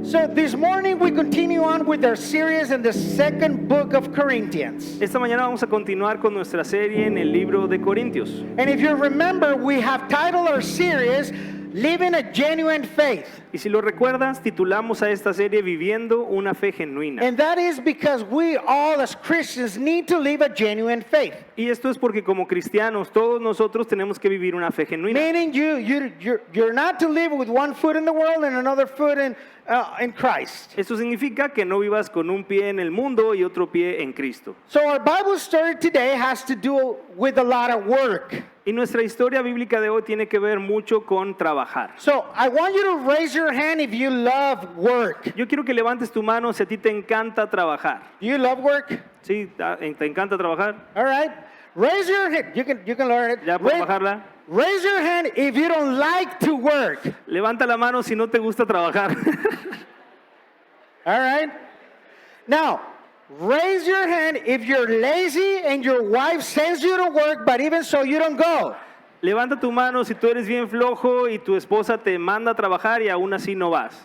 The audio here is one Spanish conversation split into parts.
So this morning we continue on with our series in the second book of Corinthians. Esta mañana vamos a continuar con nuestra serie en el libro de Corintios. And if you remember, we have titled our series Living a Genuine Faith. Y si lo recuerdas, titulamos a esta serie Viviendo una fe genuina. And that is because we all as Christians need to live a genuine faith. Y esto es porque como cristianos, todos nosotros tenemos que vivir una fe genuina. Meaning you're not to live with one foot in the world and another foot in Christ. Esto significa que no vivas con un pie en el mundo y otro pie en Cristo. So our Bible story today has to do with a lot of work. Y nuestra historia bíblica de hoy tiene que ver mucho con trabajar. So I want you to raise your hand if you love work. Yo quiero que levantes tu mano si a ti te encanta trabajar. Do you love work? ¿Sí? ¿Te encanta trabajar? All right. Raise your hand. You can learn it. ¿Ya puedes bajarla? Raise your hand if you don't like to work. Levanta la mano si no te gusta trabajar. All right. Now, raise your hand if you're lazy and your wife sends you to work, but even so you don't go. Levanta tu mano si tú eres bien flojo y tu esposa te manda a trabajar y aún así no vas.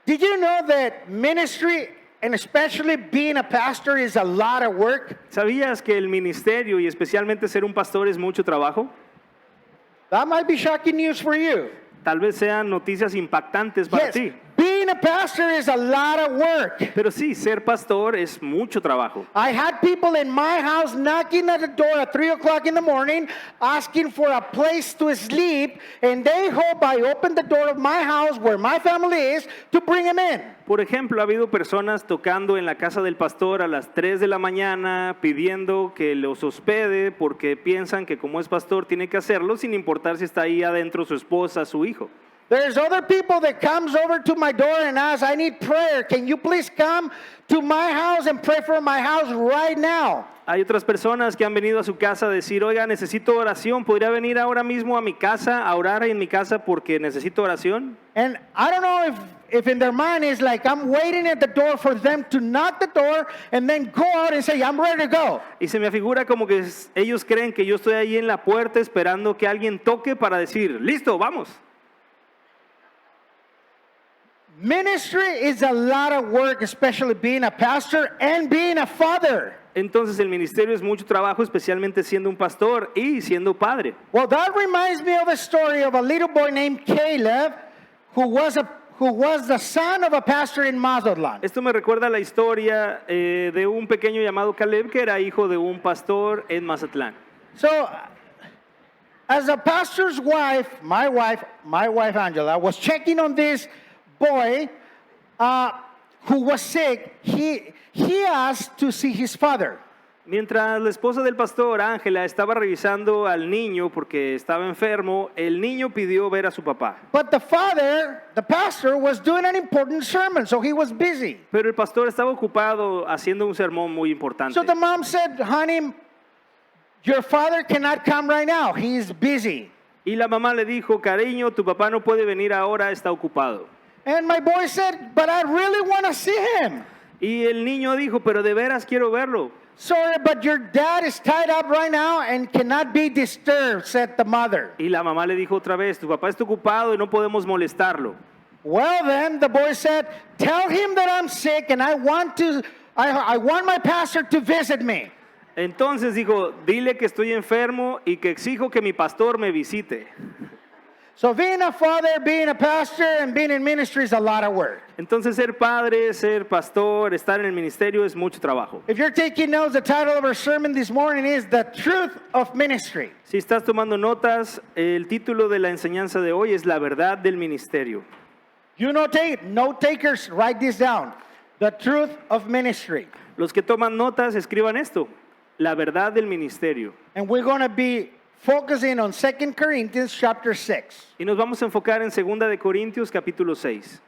Did you know that ministry, and especially being a pastor, is a lot of work? ¿Sabías que el ministerio y especialmente ser un pastor es mucho trabajo? That might be shocking news for you. Tal vez sean noticias impactantes para Yes, ti. being a pastor is a lot of work. Pero sí, ser pastor es mucho trabajo. I had people in my house knocking at the door at 3 o'clock in the morning asking for a place to sleep, and they hope I open the door of my house where my family is to bring them in. Por ejemplo, ha habido personas tocando en la casa del pastor a las 3 de la mañana pidiendo que los hospede porque piensan que como es pastor tiene que hacerlo sin importar si está ahí adentro su esposa, su hijo. There's other people that comes over to my door and asks, I need prayer. Can you please come to my house and pray for my house right now? Hay otras personas que han venido a su casa a decir, oiga, necesito oración, ¿podría venir ahora mismo a mi casa, a orar en mi casa porque necesito oración? And I don't know if in their mind is like, I'm waiting at the door for them to knock the door and then go out and say, I'm ready to go. Y se me afigura como que ellos creen que yo estoy ahí en la puerta esperando que alguien toque para decir, listo, vamos. Ministry is a lot of work, especially being a pastor and being a father. Entonces el ministerio es mucho trabajo, especialmente siendo un pastor y siendo padre. Well, that reminds me of a story of a little boy named Caleb who was the son of a pastor in Mazatlan. Esto me recuerda la historia de un pequeño llamado Caleb que era hijo de un pastor en Mazatlán. So, as a pastor's wife, my wife Angela, was checking on this boy who was sick. He asked to see his father. Mientras la esposa del pastor, Ángela, estaba revisando al niño porque estaba enfermo, el niño pidió ver a su papá. But the pastor, was doing an important sermon, so he was busy. Pero el pastor estaba ocupado haciendo un sermón muy importante. So the mom said, honey, your father cannot come right now. He is busy. Y la mamá le dijo, cariño, tu papá no puede venir ahora, está ocupado. And my boy said, but I really want to see him. Y el niño dijo, pero de veras quiero verlo. Sorry, but your dad is tied up right now and cannot be disturbed, said the mother. Y la mamá le dijo otra vez, tu papá está ocupado y no podemos molestarlo. Well then, the boy said, tell him that I'm sick and I want my pastor to visit me. Entonces dijo, dile que estoy enfermo y que exijo que mi pastor me visite. So being a father, being a pastor, and being in ministry is a lot of work. Entonces ser padre, ser pastor, estar en el ministerio es mucho trabajo. If you're taking notes, the title of our sermon this morning is The Truth of Ministry. Si estás tomando notas, el título de la enseñanza de hoy es La verdad del ministerio. You note takers, write this down. The Truth of Ministry. Los que toman notas, escriban esto. La verdad del ministerio. And we're going to be focusing on 2 Corinthians chapter 6. Y nos vamos a enfocar en 2 de Corintios capítulo 6.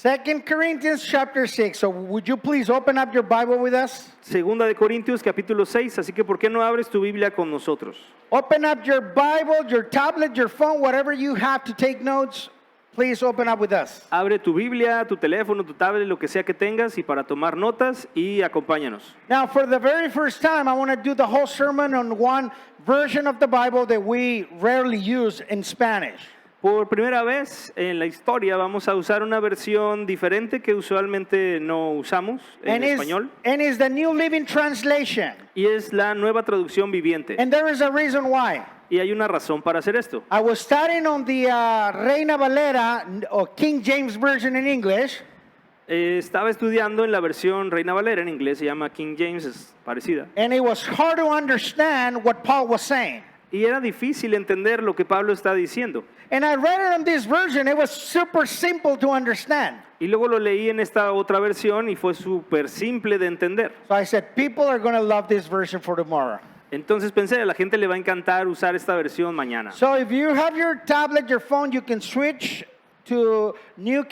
2 Corinthians chapter 6. So would you please open up your Bible with us? 2 de Corintios capítulo 6, así que ¿por qué no abres tu Biblia con nosotros? Open up your Bible, your tablet, your phone, whatever you have to take notes. Please open up with us. Abre tu Biblia, tu teléfono, tu tablet, lo que sea que tengas y para tomar notas y acompáñanos. Now, for the very first time, I want to do the whole sermon on one version of the Bible that we rarely use in Spanish. Por primera vez en la historia vamos a usar una versión diferente que usualmente no usamos en español, and is the New Living Translation. y es la nueva traducción viviente. And there is a reason why. Y hay una razón para hacer esto. I was studying on the Reina Valera or King James Version in English, Estaba estudiando en la versión Reina Valera, en inglés se llama King James, es parecida. and it was hard to understand what Paul was saying. Y era difícil entender lo que Pablo está diciendo. And I read it in this version, it was super simple to understand. Y luego lo leí en esta otra versión y fue súper simple de entender. So I said, people are going to love this version for tomorrow. Entonces pensé, a la gente le va a encantar usar esta versión mañana. So if you have your tablet, your phone, you can switch to New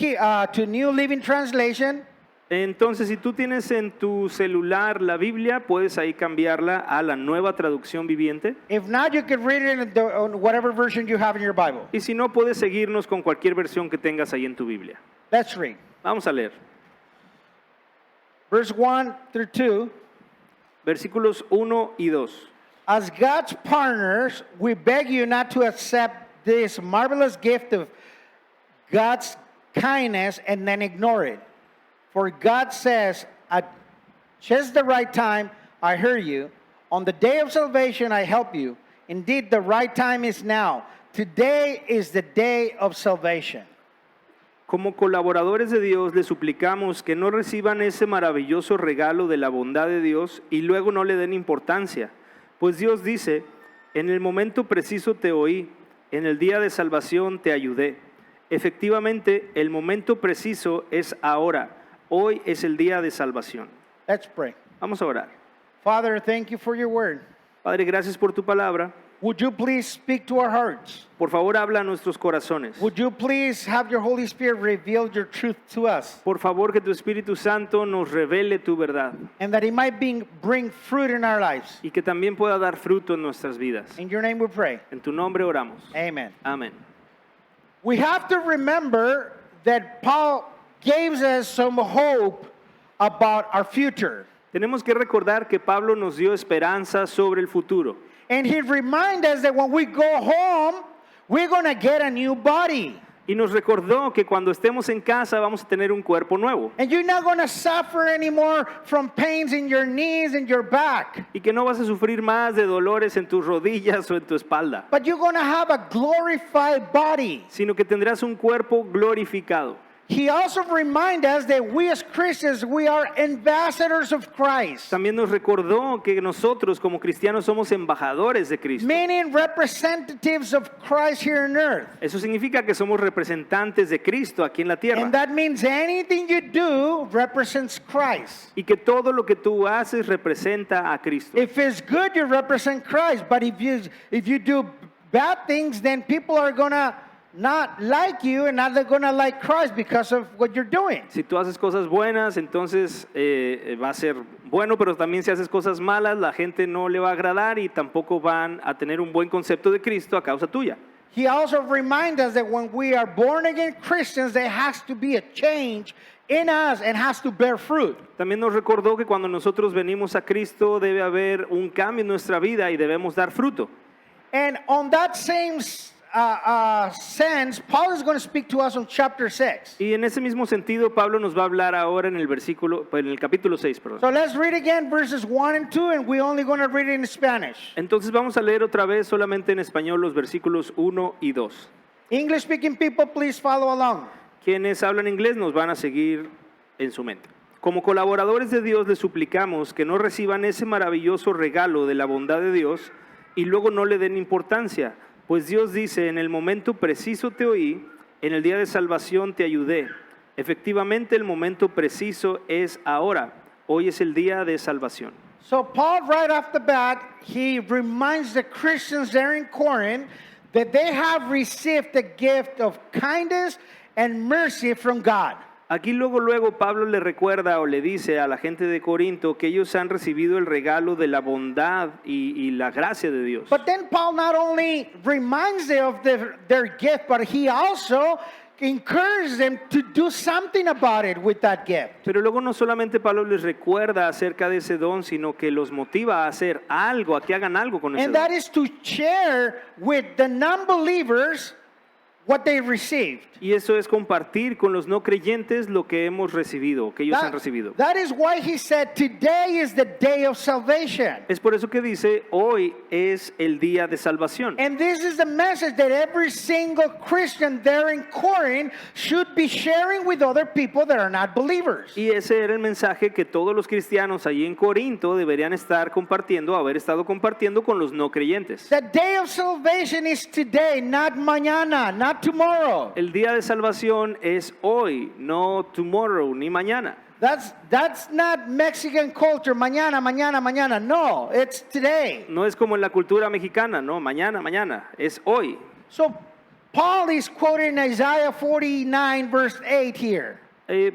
Living Translation. Entonces, si tú tienes en tu celular la Biblia, puedes ahí cambiarla a la nueva traducción viviente. If not, you can read it in on whatever version you have in your Bible. Y si no, puedes seguirnos con cualquier versión que tengas ahí en tu Biblia. Let's read. Vamos a leer. Verse 1 through 2. Versículos 1 y 2. As God's partners, we beg you not to accept this marvelous gift of God's kindness and then ignore it. For God says, at just the right time, I hear you. On the day of salvation, I help you. Indeed, the right time is now. Today is the day of salvation. Como colaboradores de Dios, le suplicamos que no reciban ese maravilloso regalo de la bondad de Dios y luego no le den importancia. Pues Dios dice, en el momento preciso te oí, en el día de salvación te ayudé. Efectivamente, el momento preciso es ahora. Hoy es el día de salvación. Let's pray. Vamos a orar. Father, thank you for your word. Padre, gracias por tu palabra. Would you please speak to our hearts? Por favor, habla a nuestros corazones. Would you please have your Holy Spirit reveal your truth to us? Por favor, que tu Espíritu Santo nos revele tu verdad And that it might bring fruit in our lives. y que también pueda dar fruto en nuestras vidas. In your name we pray. En tu nombre oramos. Amen. Amén. We have to remember that Paul gives us some hope about our future. Tenemos que recordar que Pablo nos dio esperanza sobre el futuro. And he reminds us that when we go home, we're going to get a new body. Y nos recordó que cuando estemos en casa vamos a tener un cuerpo nuevo. And you're not going to suffer anymore from pains in your knees and your back. Y que no vas a sufrir más de dolores en tus rodillas o en tu espalda, But you're going to have a glorified body. sino que tendrás un cuerpo glorificado. He also reminds us that we as Christians, we are ambassadors of Christ. También nos recordó que nosotros como cristianos somos embajadores de Cristo. Meaning representatives of Christ here on earth. Eso significa que somos representantes de Cristo aquí en la tierra. And that means anything you do represents Christ. Y que todo lo que tú haces representa a Cristo. If it's good, you represent Christ. But if you do bad things, then people are gonna not like you and not gonna like Christ because of what you're doing. Si tú haces cosas buenas, entonces va a ser bueno, pero también si haces cosas malas, la gente no le va a agradar y tampoco van a tener un buen concepto de Cristo a causa tuya. He also reminds us that when we are born again Christians, there has to be a change in us and has to bear fruit. También nos recordó que cuando nosotros venimos a Cristo debe haber un cambio en nuestra vida y debemos dar fruto. And on that same sense, Paul is going to speak to us on chapter 6. Y en ese mismo sentido, Pablo nos va a hablar ahora en el capítulo 6, perdón. So let's read again verses 1 and 2, and we're only going to read it in Spanish. Entonces vamos a leer otra vez solamente en español los versículos 1 y 2. English speaking people, please follow along. Quienes hablan inglés nos van a seguir en su mente. Como colaboradores de Dios les suplicamos que no reciban ese maravilloso regalo de la bondad de Dios y luego no le den importancia. Pues Dios dice, en el momento preciso te oí, en el día de salvación te ayudé. Efectivamente, el momento preciso es ahora. Hoy es el día de salvación. So Paul, right off the bat, he reminds the Christians there in Corinth that they have received the gift of kindness and mercy from God. Aquí luego Pablo le recuerda o le dice a la gente de Corinto que ellos han recibido el regalo de la bondad y la gracia de Dios. But then Paul not only reminds them of their gift, but he also encourages them to do something about it with that gift. Pero luego no solamente Pablo les recuerda acerca de ese don, sino que los motiva a hacer algo, a que hagan algo con ese And don. that is to share with the non-believers what they received. Y eso es compartir con los no creyentes lo que hemos recibido, que ellos han recibido. That is why he said, today is the day of salvation. Es por eso que dice, hoy es el día de salvación. And this is the message that every single Christian there in Corinth should be sharing with other people that are not believers. Y ese era el mensaje que todos los cristianos allí en Corinto deberían estar compartiendo, haber estado compartiendo con los no creyentes. The day of salvation is today, not mañana, not tomorrow. El día de salvación es hoy, no tomorrow ni mañana. That's not Mexican culture, mañana, mañana, mañana. No, it's today. No es como en la cultura mexicana, no, mañana, mañana, es hoy. So Paul is quoting Isaiah 49 verse 8 here.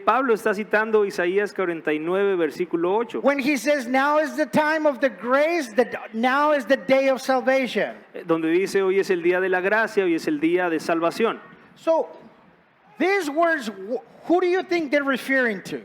Pablo está citando Isaías 49, versículo 8, When he says, now is the time of the grace, now is the day of salvation. donde dice, hoy es el día de la gracia, hoy es el día de salvación. So these words, who do you think they're referring to?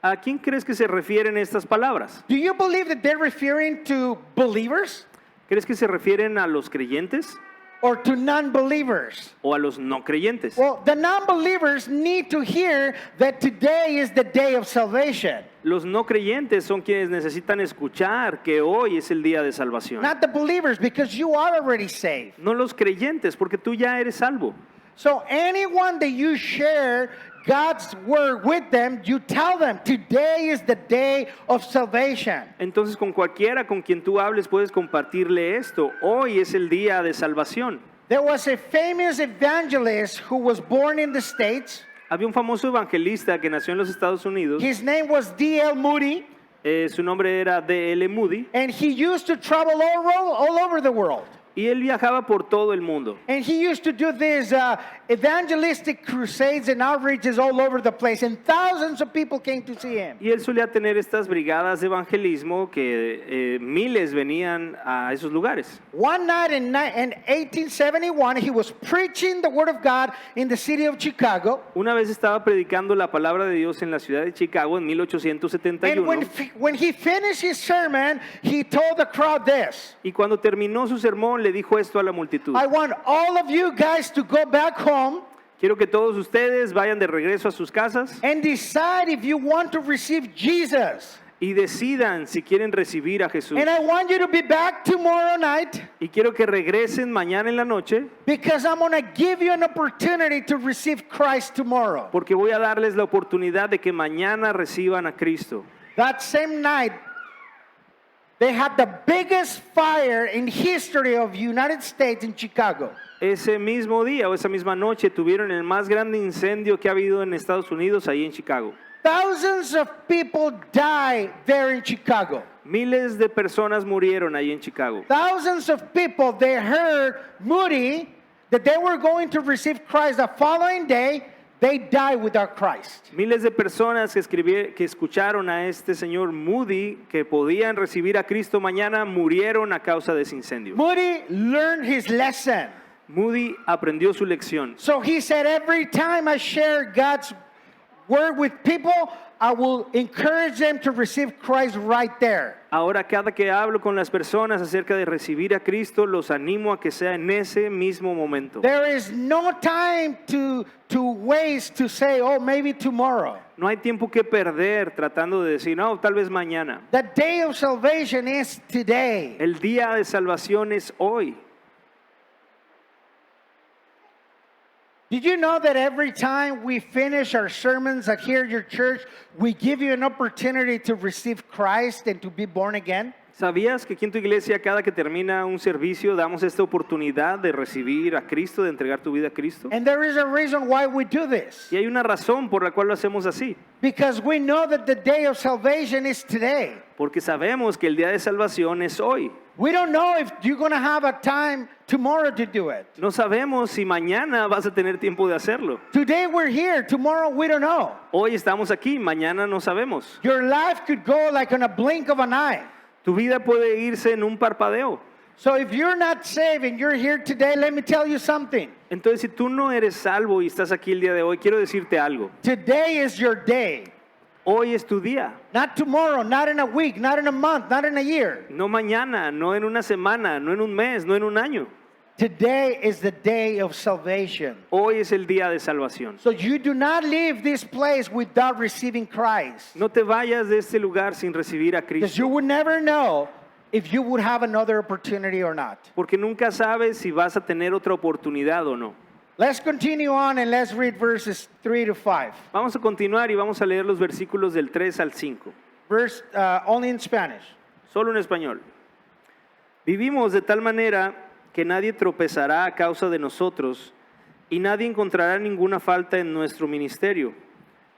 ¿A quién crees que se refieren estas palabras? Do you believe that they're referring to believers ¿Crees que se refieren a los creyentes or to non-believers? o a los no creyentes? Well, the non-believers need to hear that today is the day of salvation. Los no creyentes son quienes necesitan escuchar que hoy es el día de salvación. Not the believers, because you are already saved. No los creyentes, porque tú ya eres salvo. So anyone that you share God's word with them, you tell them today is the day of salvation. Entonces con cualquiera con quien tú hables puedes compartirle esto. Hoy es el día de salvación. There was a famous evangelist who was born in the States. Había un famoso evangelista que nació en los Estados Unidos. His name was D.L. Moody, Su nombre era D.L. Moody. and he used to travel all over the world. Y él viajaba por todo el mundo. And he used to do these evangelistic crusades and outreaches all over the place. And thousands of people came to see him. Y él solía tener estas brigadas de evangelismo que miles venían a esos lugares. One night in 1871, he was preaching the word of God in the city of Chicago. Una vez estaba predicando la palabra de Dios en la ciudad de Chicago en And 1871. when he finished his sermon, he told the crowd this: Y cuando terminó su sermón le dijo esto a la multitud. I want all of you guys to go back home Quiero que todos ustedes vayan de regreso a sus casas and decide if you want to receive Jesus. y decidan si quieren recibir a Jesús. And I want you to be back tomorrow night, Y quiero que regresen mañana en la noche because I'm going to give you an opportunity to receive Christ tomorrow. porque voy a darles la oportunidad de que mañana reciban a Cristo. That same night, they had the biggest fire in history of United States in Chicago. Ese mismo día o esa misma noche tuvieron el más grande incendio que ha habido en Estados Unidos, ahí en Chicago. Thousands of people died there in Chicago. Miles de personas murieron ahí en Chicago. Thousands of people, they heard Moody that they were going to receive Christ the following day. They died without Christ. Miles de personas que escucharon a este señor Moody que podían recibir a Cristo mañana murieron a causa de ese incendio. Moody learned his lesson. Moody aprendió su lección. So he said, every time I share God's word with people, I will encourage them to receive Christ right there. Ahora cada que hablo con las personas acerca de recibir a Cristo, los animo a que sea en ese mismo momento. There is no time to waste to say, oh, maybe tomorrow. No hay tiempo que perder tratando de decir, no, tal vez mañana. The day of salvation is today. El día de salvación es hoy. Did you know that every time we finish our sermons here at your church, we give you an opportunity to receive Christ and to be born again? ¿Sabías que aquí en tu iglesia cada que termina un servicio damos esta oportunidad de recibir a Cristo, de entregar tu vida a Cristo? And there is a reason why we do this. Y hay una razón por la cual lo hacemos así. Because we know that the day of salvation is today. Porque sabemos que el día de salvación es hoy. We don't know if you're going to have a time tomorrow to do it. No sabemos si mañana vas a tener tiempo de hacerlo. Today we're here, tomorrow we don't know. Hoy estamos aquí, mañana no sabemos. Your life could go like in a blink of an eye. Tu vida puede irse en un parpadeo. So if you're not saved and you're here today, let me tell you something. Entonces, si tú no eres salvo y estás aquí el día de hoy, quiero decirte algo. Today is your day. Hoy es tu día. Not tomorrow, not in a week, not in a month, not in a year. No mañana, no en una semana, no en un mes, no en un año. Today is the day of salvation. Hoy es el día de salvación. So you do not leave this place without receiving Christ. No te vayas de este lugar sin recibir a Because you Cristo, would never know if you would have another opportunity or not. porque nunca sabes si vas a tener otra oportunidad o no. Let's continue on and let's read verses 3 to 5. Vamos a continuar y vamos a leer los versículos del 3 al 5. Only in Spanish. Solo en español. Vivimos de tal manera que nadie tropezará a causa de nosotros y nadie encontrará ninguna falta en nuestro ministerio.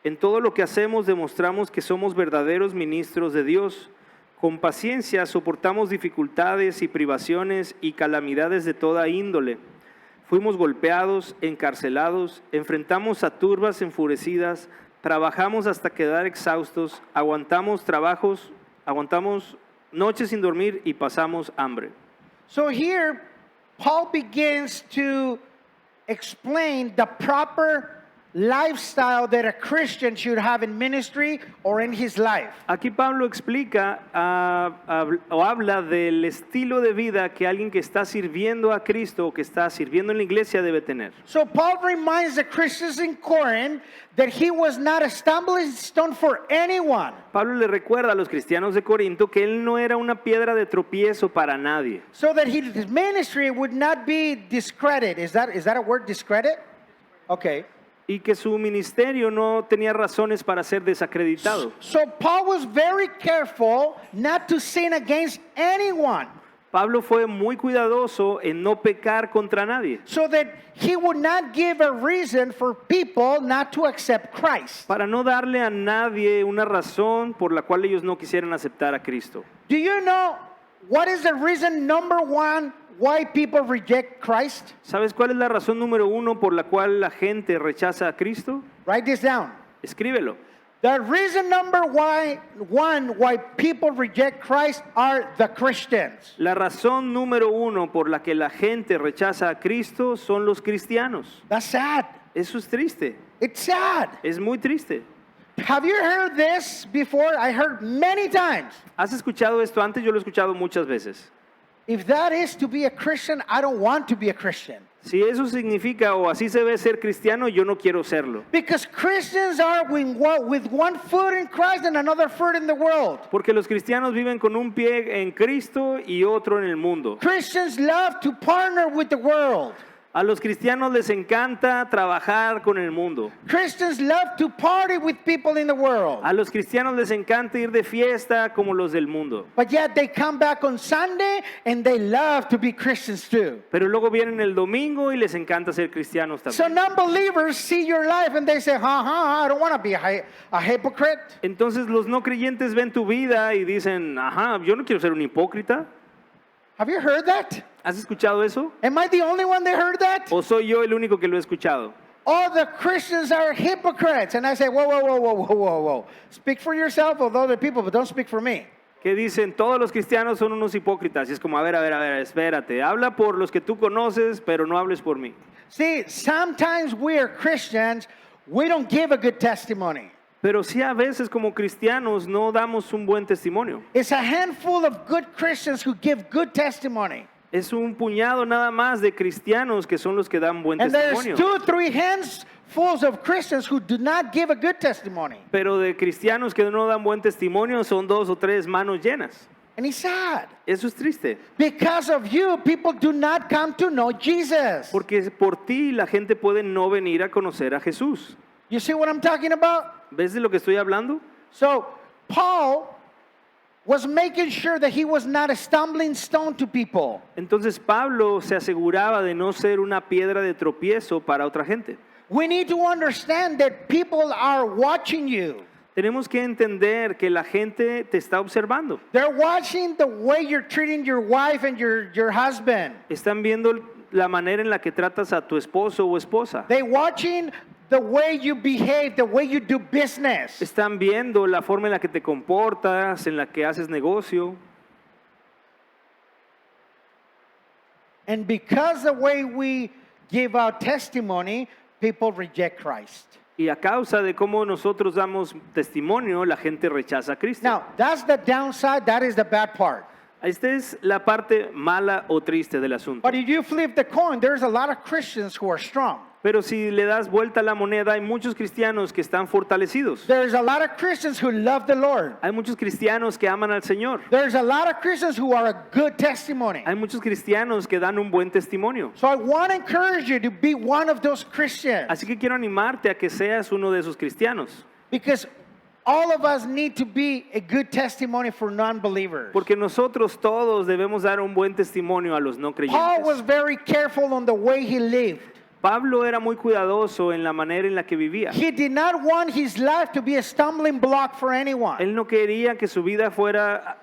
En todo lo que hacemos demostramos que somos verdaderos ministros de Dios. Con paciencia soportamos dificultades y privaciones y calamidades de toda índole. Fuimos golpeados, encarcelados, enfrentamos a turbas enfurecidas, trabajamos hasta quedar exhaustos, aguantamos noches sin dormir y pasamos hambre. So here, Paul begins to explain the proper lifestyle that a Christian should have in ministry or in his life. Aquí Pablo explica o habla del estilo de vida que alguien que está sirviendo a Cristo o que está sirviendo en la iglesia debe tener. So Paul reminds the Christians in Corinth that he was not a stumbling stone for anyone. Pablo le recuerda a los cristianos de Corinto que él no era una piedra de tropiezo para nadie. So that his ministry would not be discredited. Is that a word, discredit? Okay. Y que su ministerio no tenía razones para ser desacreditado. So Paul was very careful not to sin against anyone, Pablo fue muy cuidadoso en no pecar contra nadie, so that he would not give a reason for people not to accept Christ. para no darle a nadie una razón por la cual ellos no quisieran aceptar a Cristo. Do you know what is the reason number one why people reject Christ? ¿Sabes cuál es la razón número uno por la cual la gente rechaza a Cristo? Write this down. Escríbelo. The reason number why people reject Christ are the Christians. La razón número uno por la que la gente rechaza a Cristo son los cristianos. That's sad. Eso es triste, It's sad. es muy triste. Have you heard this before? I heard many times. ¿Has escuchado esto antes? Yo lo he escuchado muchas veces. If that is to be a Christian, I don't want to be a Christian. Si eso significa o así se ve ser cristiano, yo no quiero serlo. Because Christians are with one foot in Christ and another foot in the world. Porque los cristianos viven con un pie en Cristo y otro en el mundo. Christians love to partner with the world. A los cristianos les encanta trabajar con el mundo. Christians love to party with people in the world. A los cristianos les encanta ir de fiesta como los del mundo. But yet they come back on Sunday and they love to be Christians too. Pero luego vienen el domingo y les encanta ser cristianos So también. non-believers see your life and they say, I don't want to be a hypocrite. Entonces los no creyentes ven tu vida y dicen, ajá, yo no quiero ser un hipócrita. Have you heard that? ¿Has escuchado eso? Am I the only one that heard that? ¿O soy yo el único que lo he escuchado? All the Christians are hypocrites. And I say, whoa. Speak for yourself or the other people, but don't speak for me. Que dicen, todos los cristianos son unos hipócritas. Y es como, a ver, espérate. Habla por los que tú conoces, pero no hables por mí. See, sometimes we are Christians, we don't give a good testimony. Pero sí a veces como cristianos no damos un buen testimonio. It's a handful of good Christians who give good testimony. Es un puñado nada más de cristianos que son los que dan buen And there's testimonio. 2-3 handfuls of Christians who do not give a good testimony. Pero de cristianos que no dan buen testimonio son 2 o 3 manos llenas. And it's sad. Eso es triste. Because of you, people do not come to know Jesus. Porque por ti la gente puede no venir a conocer a Jesús. You see what I'm talking about? ¿Ves de lo que estoy hablando? So, Paul was making sure that he was not a stumbling stone to people. Entonces Pablo se aseguraba de no ser una piedra de tropiezo para otra gente. We need to understand that people are watching you. Tenemos que entender que la gente te está observando. They're watching the way you're treating your wife and your husband. Están viendo la manera en la que tratas a tu esposo o esposa. They're watching the way you behave, the way you do business. Están viendo la forma en la que te comportas, en la que haces negocio. And because the way we give out testimony, people reject Christ. Y a causa de cómo nosotros damos testimonio, la gente rechaza a Cristo. Now, that's the downside, that is the bad part. Esta es la parte mala o triste del asunto. But if you flip the coin, there's a lot of Christians who are strong. Pero si le das vuelta a la moneda, hay muchos cristianos que están fortalecidos. There's a lot of Christians who love the Lord. Hay muchos cristianos que aman al Señor. There's a lot of Christians who are a good testimony. Hay muchos cristianos que dan un buen testimonio. So I want to encourage you to be one of those Christians. Así que quiero animarte a que seas uno de esos cristianos. Because all of us need to be a good testimony for non-believers. Porque nosotros todos debemos dar un buen testimonio a los no Paul was creyentes. very careful on the way he lived. Pablo era muy cuidadoso en la manera en la que vivía. He did not want his life to be a stumbling block for anyone. Él no quería que su vida fuera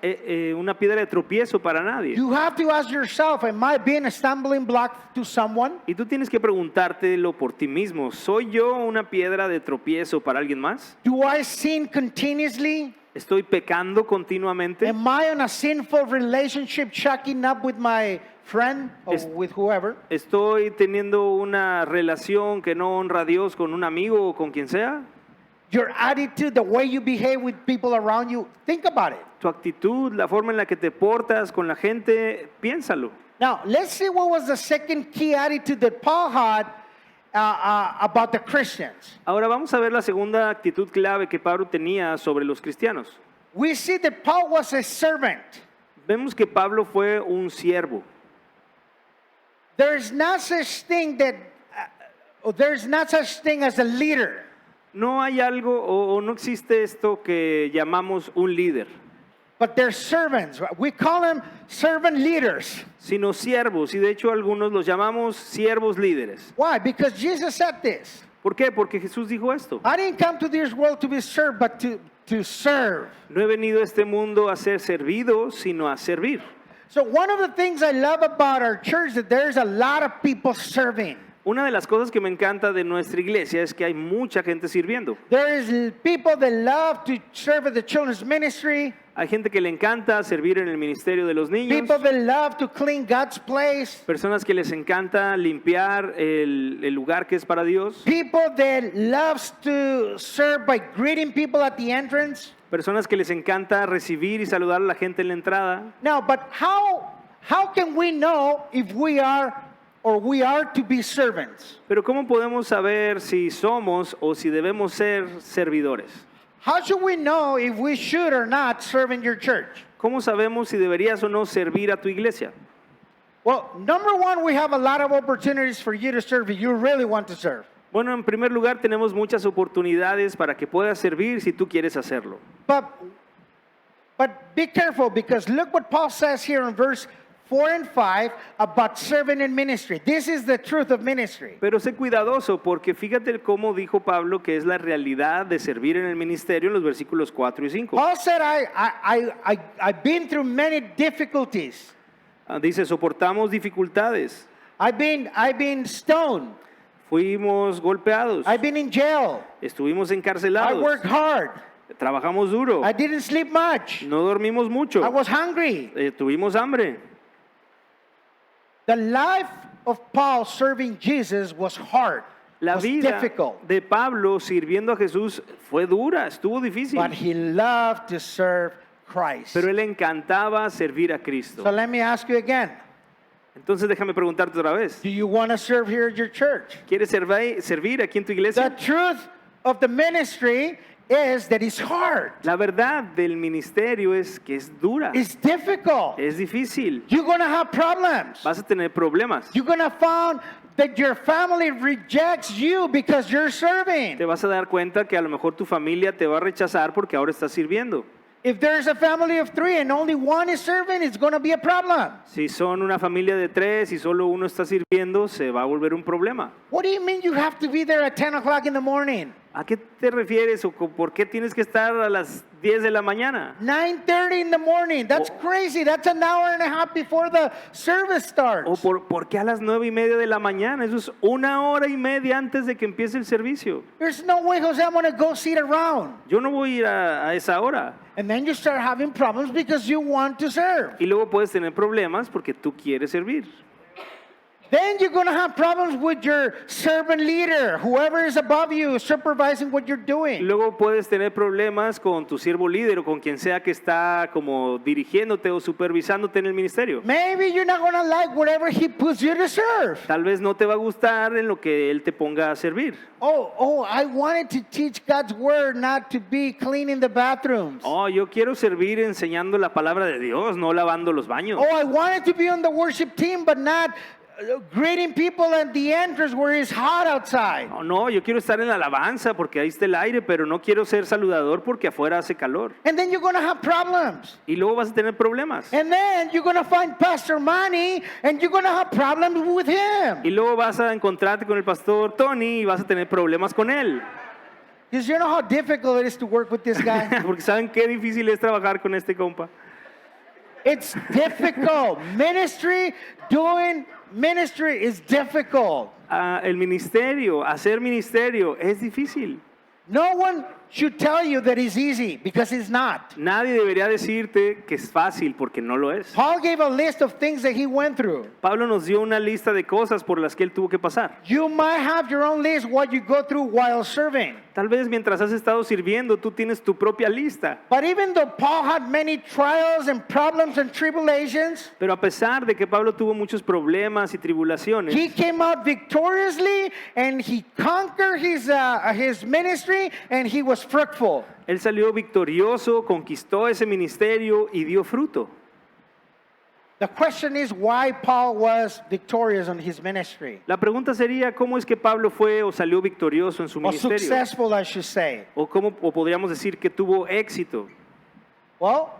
una piedra de tropiezo para nadie. You have to ask yourself, am I being a stumbling block to someone? Y tú tienes que preguntártelo por ti mismo. ¿Soy yo una piedra de tropiezo para alguien más? Do I sin continuously? ¿Estoy pecando continuamente? Am I in a sinful relationship, shacking up with my friend or with whoever? ¿Estoy teniendo una relación que no honra a Dios con un amigo o con quien sea? Your attitude, the way you behave with people around you, think about it. Tu actitud, la forma en la que te portas con la gente, piénsalo. Now, let's see what was the second key attitude that Paul had about the Christians. Ahora vamos a ver la segunda actitud clave que Pablo tenía sobre los cristianos. We see that Paul was a servant. Vemos que Pablo fue un siervo. There's not such thing as a leader. No hay algo o no existe esto que llamamos un líder, But they're servants. We call them servant leaders. sino siervos, y de hecho algunos los llamamos siervos líderes. Why? Because Jesus said this. ¿Por qué? Porque Jesús dijo esto. I didn't come to this world to be served, but to serve. No he venido a este mundo a ser servido, sino a servir. So one of the things I love about our church is that there's a lot of people serving. Una de las cosas que me encanta de nuestra iglesia es que hay mucha gente sirviendo. There is people that love to serve at the children's ministry. Hay gente que le encanta servir en el ministerio de los niños. People that love to clean God's place. Personas que les encanta limpiar el lugar que es para Dios. People that loves to serve by greeting people at the entrance. Personas que les encanta recibir y saludar a la gente en la entrada. Now, but how can we know if we are to be servants? Pero ¿cómo podemos saber si somos o si debemos ser servidores? How should we know if we should or not serve in your church? ¿Cómo sabemos si deberías o no servir a tu iglesia? Well, number one, we have a lot of opportunities for you to serve if you really want to serve. Bueno, en primer lugar tenemos muchas oportunidades para que puedas servir si tú quieres hacerlo. But be careful, because look what Paul says here in verse 4 and 5 about serving in ministry. This is the truth of ministry. Pero sé cuidadoso, porque fíjate cómo dijo Pablo que es la realidad de servir en el ministerio en los versículos 4 y 5. Paul said, I've been through many difficulties. Dice, soportamos dificultades, I've been stoned. fuimos golpeados, I've been in jail. estuvimos I encarcelados, worked hard. trabajamos duro, I didn't sleep much. no dormimos mucho, I was hungry. tuvimos hambre. The life of Paul serving Jesus was hard. La Was vida difficult. de Pablo sirviendo a Jesús fue dura, estuvo difícil, But he loved to serve Christ. pero él le encantaba servir a So Cristo. let me ask you again. Entonces déjame preguntarte otra vez, Do you want to serve here at your church? ¿quieres servir aquí en tu The iglesia? truth of the ministry is that it's hard. La verdad del ministerio es que es dura, It's difficult. es difícil, You're going to have problems. vas a tener problemas. You're going to find that your family rejects you because you're serving. Te vas a dar cuenta que a lo mejor tu familia te va a rechazar porque ahora estás sirviendo. If there's a family of 3 and only one is serving, it's going to be a problem. Si son una familia de 3 y solo uno está sirviendo, se va a volver un problema. What do you mean you have to be there at 10 o'clock in the morning? ¿A qué te refieres o por qué tienes que estar a las 10 de la mañana? 9:30 in the morning. That's crazy. That's an hour and a half before the service starts. ¿O por qué a las 9:30 de la mañana? Eso es 1 hora y media antes de que empiece el servicio. There's no way, Jose, I'm going to go sit around. Yo no voy a ir a esa hora. And then you start having problems because you want to serve. Y luego puedes tener problemas porque tú quieres servir. Then you're going to have problems with your servant leader, whoever is above you, supervising what you're doing. Luego puedes tener problemas con tu siervo líder o con quien sea que está como dirigiéndote o supervisándote en el ministerio. Maybe you're not going to like whatever he puts you to serve. Tal vez no te va a gustar en lo que él te ponga a servir. Oh, I wanted to teach God's word, not to be cleaning the bathrooms. Oh, yo quiero servir enseñando la palabra de Dios, no lavando los baños. Oh, I wanted to be on the worship team, but not greeting people at the entrance where it's hot outside. No, yo quiero estar en la alabanza porque ahí está el aire, pero no quiero ser saludador porque afuera hace calor. And then you're going to have problems. Y luego vas a tener problemas. And then you're going to find Pastor Manny and you're going to have problems with him. Y luego vas a encontrarte con el pastor Tony y vas a tener problemas con él. Because you know how difficult it is to work with this guy? Porque saben qué difícil es trabajar con este compa. It's difficult. Doing ministry is difficult. El ministerio, hacer ministerio es difícil. No one should tell you that it's easy because it's not. Nadie debería decirte que es fácil porque no lo es. Paul gave a list of things that he went through. Pablo nos dio una lista de cosas por las que él tuvo que pasar. You might have your own list what you go through while serving. Tal vez mientras has estado sirviendo, tú tienes tu propia lista. But even though Paul had many trials and problems and tribulations, Pero a pesar de que Pablo tuvo muchos problemas y tribulaciones, he came out victoriously and he conquered his ministry and he was fruitful. él salió victorioso, conquistó ese ministerio y dio fruto. The question is why Paul was victorious on his ministry. La pregunta sería, ¿cómo es que Pablo fue o salió victorioso en su Or ministerio? successful, I should say. O podríamos decir que tuvo éxito. Well,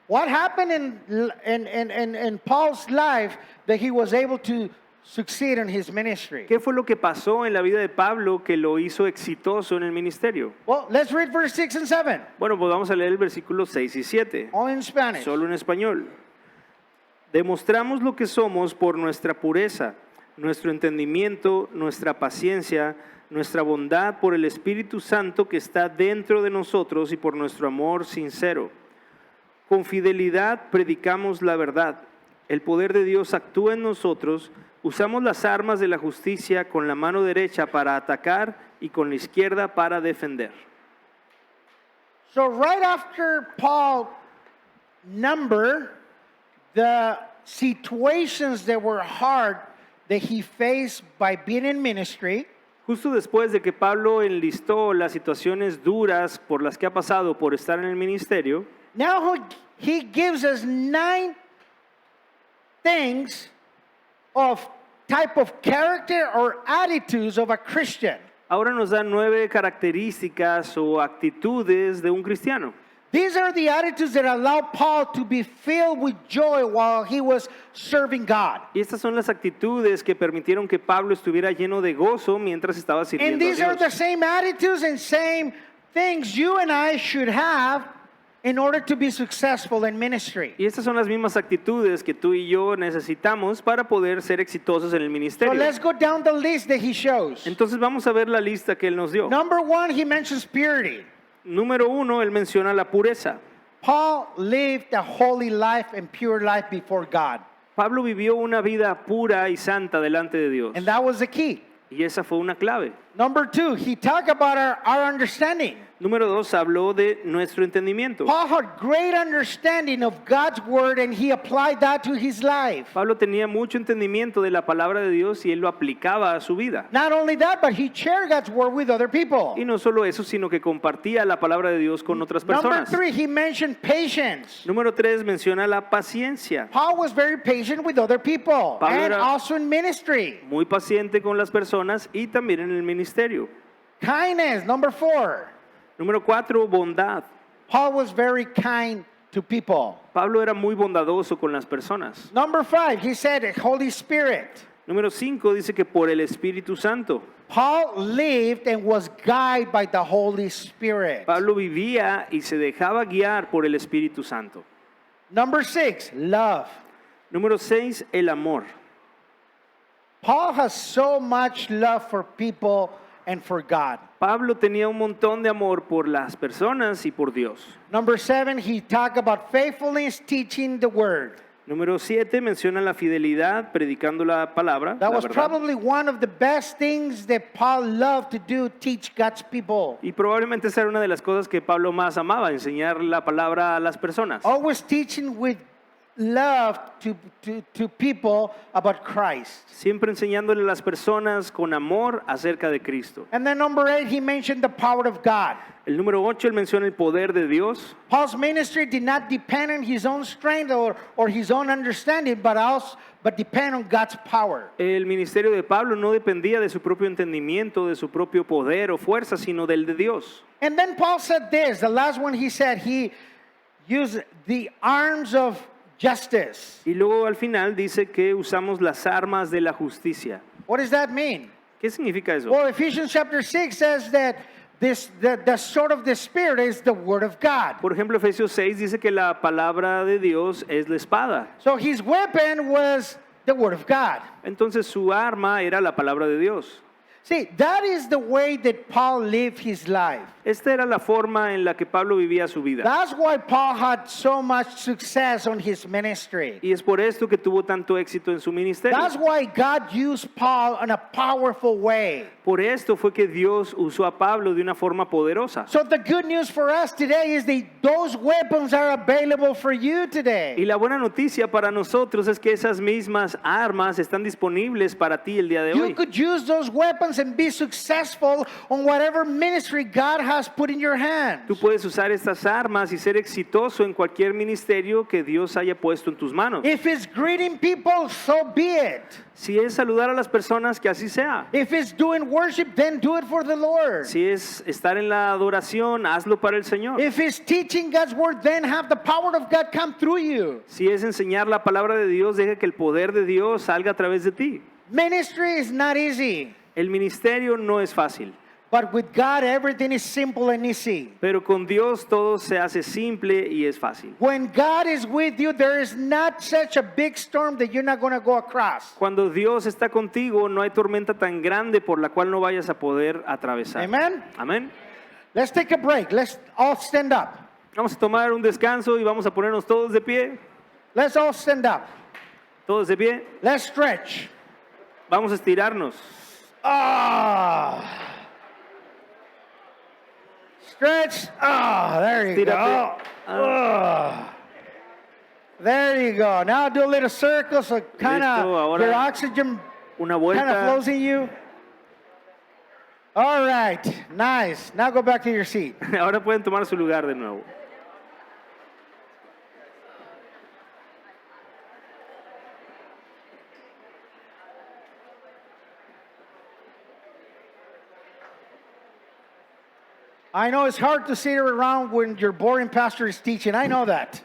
what happened in Paul's life that he was able to succeed in his ministry? ¿Qué fue lo que pasó en la vida de Pablo que lo hizo exitoso en el ministerio? Well, let's read verse 6 and 7. Bueno, pues vamos a leer el versículo 6 y 7, Only in Spanish. solo en español. Demostramos lo que somos por nuestra pureza, nuestro entendimiento, nuestra paciencia, nuestra bondad por el Espíritu Santo que está dentro de nosotros y por nuestro amor sincero. Con fidelidad predicamos la verdad. El poder de Dios actúa en nosotros. Usamos las armas de la justicia con la mano derecha para atacar y con la izquierda para defender. So right after Paul numbered the situations that were hard that he faced by being in ministry, Justo después de que Pablo enlistó las situaciones duras por las que ha pasado por estar en el ministerio, now he gives us 9 things of type of character or attitudes of a Christian. ahora nos da 9 características o actitudes de un cristiano. These are the attitudes that allow Paul to be filled with joy while he was serving God. Y estas son las actitudes que permitieron que Pablo estuviera lleno de gozo mientras estaba And sirviendo a these are the Dios. same attitudes and same things you and I should have in order to be successful in ministry. Y estas son las mismas actitudes que tú y yo necesitamos para poder ser exitosos en el So ministerio. let's go down the list that he shows. Entonces vamos a ver la lista que él nos dio. Number 1, he mentions purity. Número 1, él menciona la pureza. Paul lived a holy life and pure life before God. Pablo vivió una vida pura y santa delante de Dios. And that was the key. Y esa fue una clave. Number 2, he talked about our understanding. Número 2, habló de nuestro entendimiento. Paul had great understanding of God's word and he applied that to his life. Pablo tenía mucho entendimiento de la palabra de Dios y él lo aplicaba a su vida. Not only that, but he shared God's word with other people. Y no solo eso, sino que compartía la palabra de Dios con otras Number personas. 3, he mentioned patience. Número 3, menciona la paciencia. Paul was very patient with other people Pablo and era- also in ministry. Muy paciente con las personas y también en el ministerio. Kindness, number 4. Número 4, bondad. Paul was very kind to people. Pablo era muy bondadoso con las personas. Number 5, he said Holy Spirit. Número 5 dice que por el Espíritu Santo. Paul lived and was guided by the Holy Spirit. Pablo vivía y se dejaba guiar por el Espíritu Santo. Number 6, love. Número 6, el amor. Paul has so much love for people and for God. Pablo tenía un montón de amor por las personas y por Dios. Number 7, he talked about faithfulness teaching the word. Número 7 menciona la fidelidad predicando la palabra. That la was verdad. probably one of the best things that Paul loved to do, teach God's people. Y probablemente esa era una de las cosas que Pablo más amaba, enseñar la palabra a las personas. Always teaching with love to people about Christ. Siempre enseñándole a las personas con amor acerca de Cristo. And then number 8, he mentioned the power of God. El número 8, él menciona el poder de Dios. Paul's ministry did not depend on his own strength or his own understanding, but depend on God's power. El ministerio de Pablo no dependía de su propio entendimiento, de su propio poder o fuerza, sino del de Dios. And then Paul said this, the last one he said, he used the arms of justice. Y luego al final dice que usamos las armas de la justicia. What does that mean? ¿Qué significa eso? Well, Ephesians chapter 6 says that the sword of the Spirit is the word of God. Por ejemplo, Efesios 6 dice que la palabra de Dios es la espada. So his weapon was the word of God. Entonces su arma era la palabra de Dios. See, that is the way that Paul lived his life. Esta era la forma en la que Pablo vivía su vida. That's why Paul had so much success on his ministry. Y es por esto que tuvo tanto éxito en su ministerio. That's why God used Paul in a powerful way. Por esto fue que Dios usó a Pablo de una forma poderosa. So the good news for us today is that those weapons are available for you Y today. la buena noticia para nosotros es que esas mismas armas están disponibles para ti el día de You hoy. could use those weapons and be successful on whatever ministry God has put in your hands. Tú puedes usar estas armas y ser exitoso en cualquier ministerio que Dios haya puesto en tus manos. If it's greeting people, so be it. Si es saludar a las personas, que así sea. If it's doing worship, then do it for the Lord. Si es estar en la adoración, hazlo para el Señor. If it's teaching God's word, then have the power of God come through you. Si es enseñar la palabra de Dios, deja que el poder de Dios salga a través de ti. Ministry is not easy, El ministerio no es fácil, but with God, everything is simple and easy. pero con Dios todo se hace simple y es fácil. When God is with you, there is not such a big storm that you're not going to go across. Cuando Dios está contigo, no hay tormenta tan grande por la cual no vayas a poder atravesar. Amen? Amén. Let's take a break. Let's all stand up. Vamos a tomar un descanso y vamos a ponernos todos de pie. Let's all stand up. Todos de pie. Let's stretch. Vamos a estirarnos. Ah. Stretch. Ah, there you go. Estírate. Ah. There you go. Now do a little circle so kind Listo, of ahora your oxygen Una kind of vuelta. flows in you. All right. Nice. Now go back to your seat. Ahora pueden tomar su lugar de nuevo. I know it's hard to sit around when your boring pastor is teaching. I know that.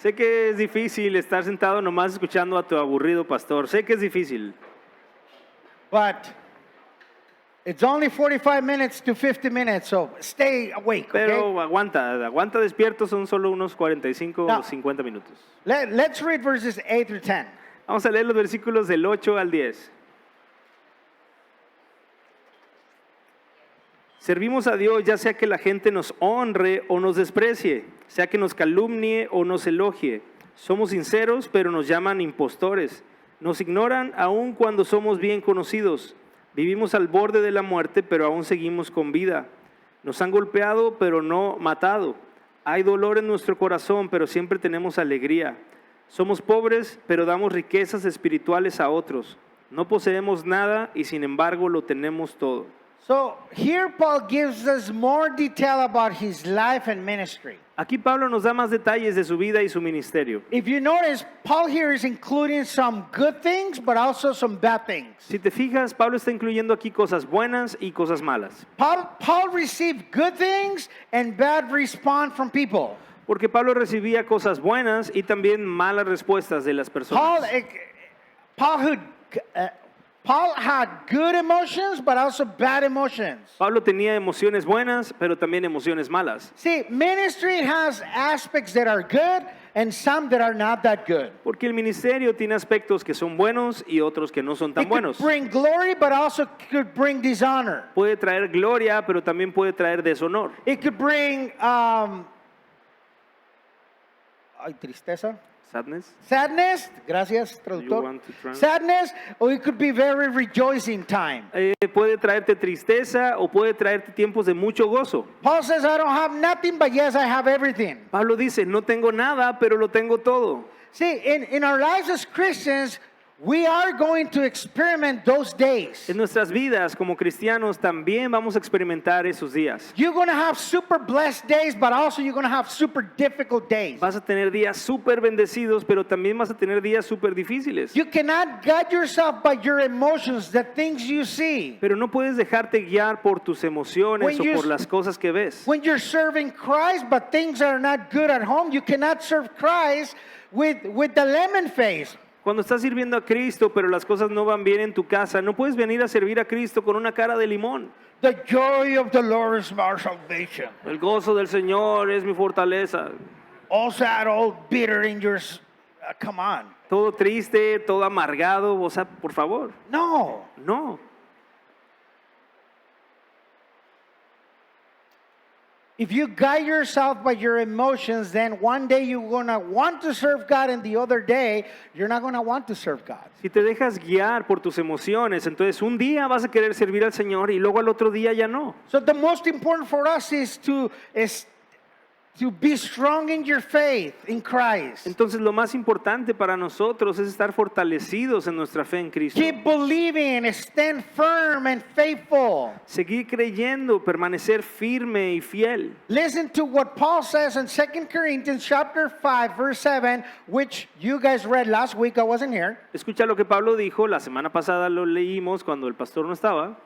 Sé que es difícil estar sentado nomás escuchando a tu aburrido pastor. Sé que es difícil, But it's only 45 minutes to 50 minutes, so stay awake, okay? pero aguanta despierto, son solo unos 45 No. o 50 minutos. Let's read verses 8 through 10. Vamos a leer los versículos del 8 al 10. Servimos a Dios ya sea que la gente nos honre o nos desprecie, sea que nos calumnie o nos elogie. Somos sinceros, pero nos llaman impostores. Nos ignoran aun cuando somos bien conocidos. Vivimos al borde de la muerte, pero aún seguimos con vida. Nos han golpeado, pero no matado. Hay dolor en nuestro corazón, pero siempre tenemos alegría. Somos pobres, pero damos riquezas espirituales a otros. No poseemos nada y sin embargo lo tenemos todo. So here Paul gives us more detail about his life and ministry. Aquí Pablo nos da más detalles de su vida y su ministerio. If you notice, Paul here is including some good things, but also some bad things. Si te fijas, Pablo está incluyendo aquí cosas buenas y cosas malas. Paul received good things and bad response from people. Porque Pablo recibía cosas buenas y también malas respuestas de las personas. Paul had good emotions, but also bad emotions. Pablo tenía emociones buenas, pero también emociones malas. See, ministry has aspects that are good and some that are not that good. Porque el ministerio tiene aspectos que son buenos y otros que no son tan It could buenos. bring glory, but also could bring dishonor. Puede traer gloria, pero también puede traer deshonor. It could bring tristeza. Sadness. Sadness, gracias, You traductor. want to try? Sadness, or it could be very rejoicing time. Puede traerte tristeza o puede traerte tiempos de mucho gozo. Paul says, I don't have nothing, but yes, I have everything. Pablo dice, no tengo nada, pero lo tengo todo. See, in our lives as Christians, we are going to experiment those days. En nuestras vidas como cristianos también vamos a experimentar esos días. You're going to have super blessed days, but also you're going to have super difficult days. Vas a tener días súper bendecidos, pero también vas a tener días súper difíciles. You cannot guide yourself by your emotions, the things you see. Pero no puedes dejarte guiar por tus emociones When o you- por las cosas que ves. When you're serving Christ, but things are not good at home, you cannot serve Christ with the lemon face. Cuando estás sirviendo a Cristo, pero las cosas no van bien en tu casa, no puedes venir a servir a Cristo con una cara de limón. The joy of the Lord is my salvation. El gozo del Señor es mi fortaleza. All sad, all bitter in your... come on. Todo triste, todo amargado, o sea, por favor, No. no. If you guide yourself by your emotions, then one day you're going to want to serve God, and the other day you're not going to want to serve God. Si te dejas guiar por tus emociones, entonces un día vas a querer servir al Señor y luego al otro día ya no. So the most important for us is to be strong in your faith in Christ. Entonces lo más importante para nosotros es estar fortalecidos en nuestra fe en Cristo. Keep believing, stand firm and faithful. Seguir creyendo, permanecer firme y fiel. Listen to what Paul says in 2 Corinthians chapter 5 verse 7, which you guys read last week. I wasn't here. Escucha lo que Pablo dijo, la semana pasada lo leímos cuando el pastor no estaba.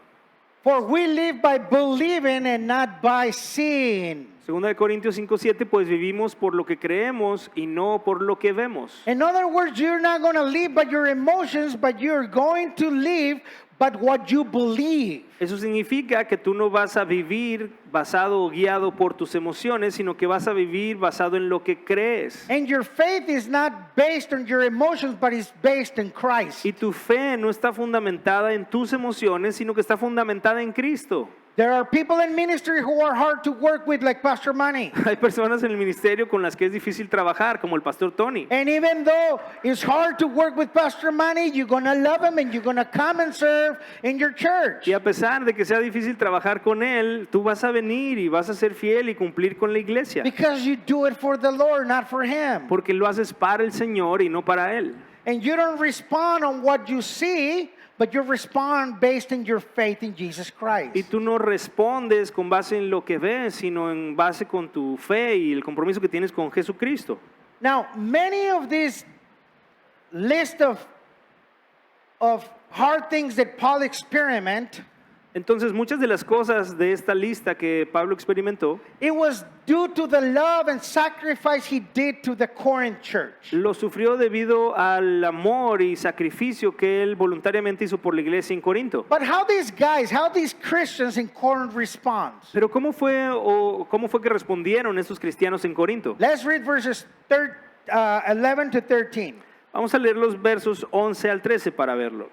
For we live by believing and not by seeing. Segunda de Corintios 5:7, pues vivimos por lo que creemos y no por lo que vemos. In other words, you're not going to live by your emotions, but you're going to live by what you believe. Eso significa que tú no vas a vivir basado o guiado por tus emociones, sino que vas a vivir basado en lo que crees. And your faith is not based on your emotions, but it's based in Christ. Y tu fe no está fundamentada en tus emociones, sino que está fundamentada en Cristo. There are people in ministry who are hard to work with, like Pastor Manny. Hay personas en el ministerio con las que es difícil trabajar, como el pastor Tony. And even though it's hard to work with Pastor Manny, you're going to love him and you're going to come and serve in your church. Y a pesar de que sea difícil trabajar con él, tú vas a venir y vas a ser fiel y cumplir con la iglesia. Because you do it for the Lord, not for him. Porque lo haces para el Señor y no para él. And you don't respond on what you see, but you respond based on your faith in Jesus Y Christ. tú no respondes con base en lo que ves, sino en base con tu fe y el compromiso que tienes con Jesucristo. Now, many of these list of hard things that Paul experiment, Entonces, muchas de las cosas de esta lista que Pablo experimentó, it was due to the love and sacrifice he did to the Corinth church. lo sufrió debido al amor y sacrificio que él voluntariamente hizo por la iglesia en Corinto. But how these Christians in Corinth respond? Pero ¿cómo fue que respondieron estos cristianos en Corinto? Let's read verses 11 to 13. Vamos a leer los versos 11 al 13 para verlo.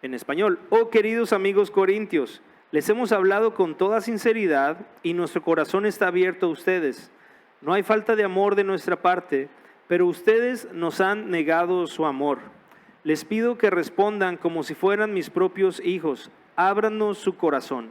En español, oh queridos amigos corintios, les hemos hablado con toda sinceridad y nuestro corazón está abierto a ustedes. No hay falta de amor de nuestra parte, pero ustedes nos han negado su amor. Les pido que respondan como si fueran mis propios hijos. Ábranos su corazón.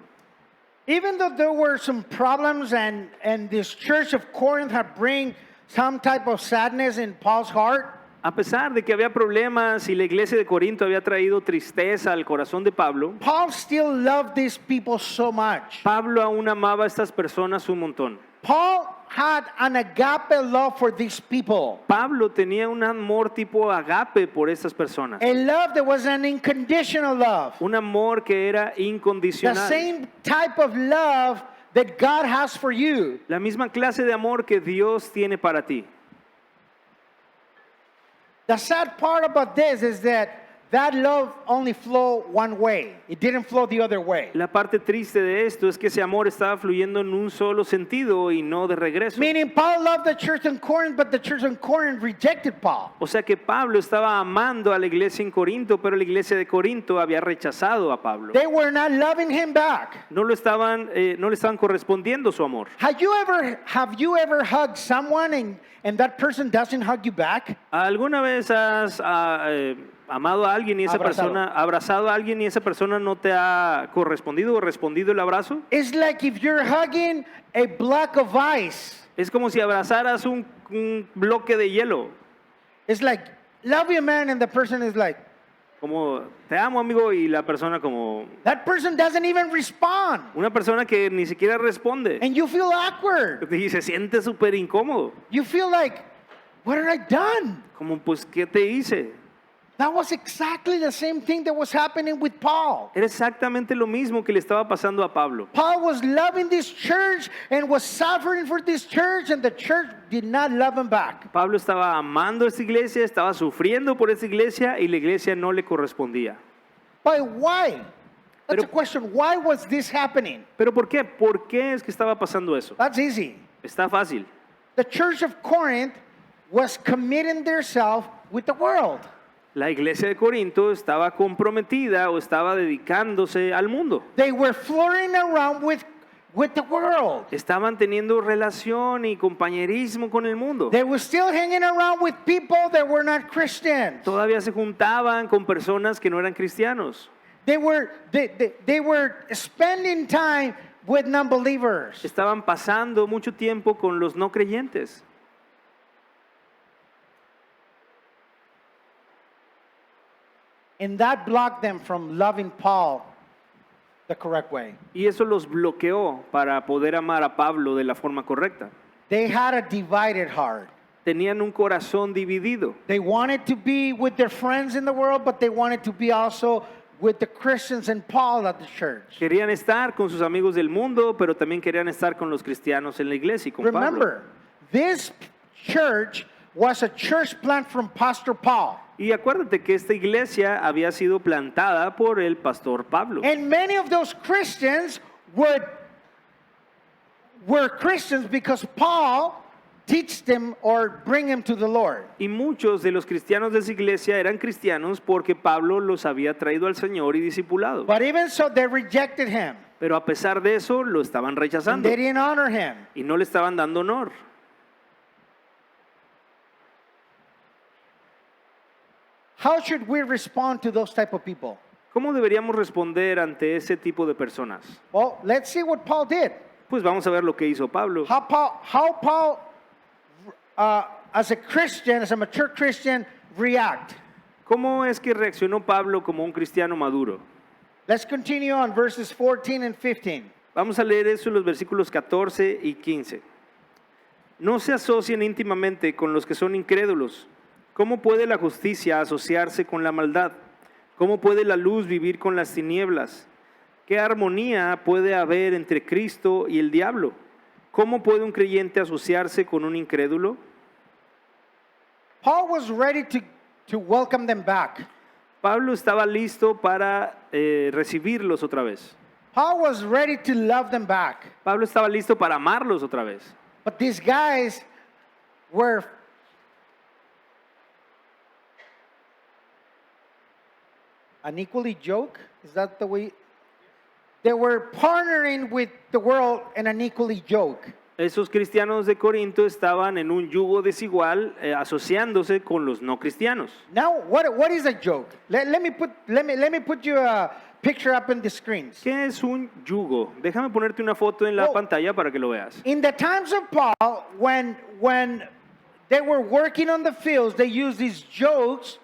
Even though there were some problems and this church of Corinth had bring some type of sadness in Paul's heart, A pesar de que había problemas y la iglesia de Corinto había traído tristeza al corazón de Pablo, Paul still loved these people so much. Pablo aún amaba a estas personas un montón. Paul had an agape love for these people. Pablo tenía un amor tipo agape por estas personas. A love that was an unconditional love. Un amor que era The incondicional. same type of love that God has for you. La misma clase de amor que Dios tiene para ti. The sad part about this is that that love only flowed one way. It didn't flow the other way. La parte triste de esto es que ese amor estaba fluyendo en un solo sentido y no de regreso. Meaning Paul loved the church in Corinth, but the church in Corinth rejected Paul. O sea que Pablo estaba amando a la iglesia en Corinto, pero la iglesia de Corinto había rechazado a Pablo. They were not loving him back. No le estaban correspondiendo su amor. Have you ever hugged someone and that person doesn't hug you back? ¿Alguna vez has amado a alguien y esa Abrazado. persona, abrazado a alguien y esa persona no te ha correspondido o respondido el abrazo? It's like if you're hugging a block of ice. Es como si abrazaras un bloque de hielo. It's like, love you, man, and the person is like, Como, te amo, amigo, y la persona como that person doesn't even respond. una persona que ni siquiera responde. And you feel awkward. Y se siente súper incómodo. You feel like, what have I done? Como, pues, ¿qué te hice? That was exactly the same thing that was happening with Paul. Era exactamente lo mismo que le estaba pasando a Pablo. Paul was loving this church and was suffering for this church, and the church did not love him back. Pablo estaba amando esta iglesia, estaba sufriendo por esta iglesia y la iglesia no le correspondía. But why? That's Pero- a question. Why was this happening? ¿Pero por qué? ¿Por qué es que estaba pasando eso? That's easy. Está fácil. The church of Corinth was committing themselves with the world. La iglesia de Corinto estaba comprometida o estaba dedicándose al mundo. They were flirting around with the world. Estaban teniendo relación y compañerismo con el mundo. They were still hanging around with people that were not Christians. Todavía se juntaban con personas que no eran cristianos. They were spending time with non-believers. Estaban pasando mucho tiempo con los no creyentes. And that blocked them from loving Paul the correct way. Y eso los bloqueó para poder amar a Pablo de la forma correcta. They had a divided heart. Tenían un corazón dividido. They wanted to be with their friends in the world, but they wanted to be also with the Christians and Paul at the church. Querían estar con sus amigos del mundo, pero también querían estar con los cristianos en la iglesia y con Pablo. Remember, this church was a church plant from Pastor Paul. Y acuérdate que esta iglesia había sido plantada por el pastor Pablo. And many of those Christians were Christians because Paul teach them or bring them to the Lord. Y muchos de los cristianos de esa iglesia eran cristianos porque Pablo los había traído al Señor y discipulado. But even so, they rejected him. Pero a pesar de eso, lo estaban And rechazando they didn't honor him. y no le estaban dando honor. How should we respond to those type of people? ¿Cómo deberíamos responder ante ese tipo de personas? Well, let's see what Paul did. Pues vamos a ver lo que hizo Pablo. How Paul as a Christian, as a mature Christian, react. ¿Cómo es que reaccionó Pablo como un cristiano maduro? Let's continue on verses 14 and 15. Vamos a leer eso en los versículos 14 y 15. No se asocien íntimamente con los que son incrédulos. ¿Cómo puede la justicia asociarse con la maldad? ¿Cómo puede la luz vivir con las tinieblas? ¿Qué armonía puede haber entre Cristo y el diablo? ¿Cómo puede un creyente asociarse con un incrédulo? Paul was ready to welcome them back. Pablo estaba listo para recibirlos otra vez. Paul was ready to love them back. Pablo estaba listo para amarlos otra vez. But these guys were unequally joke. Is that the way? They were partnering with the world in an equally joke. Esos cristianos de Corinto estaban en un yugo desigual asociándose con los no cristianos. Now, what is a joke? Let me put you a picture up in the screens. ¿Qué es un yugo? Déjame ponerte una foto en la Oh. pantalla para que lo veas. In the times of Paul, when they were working on the fields, they used these jokes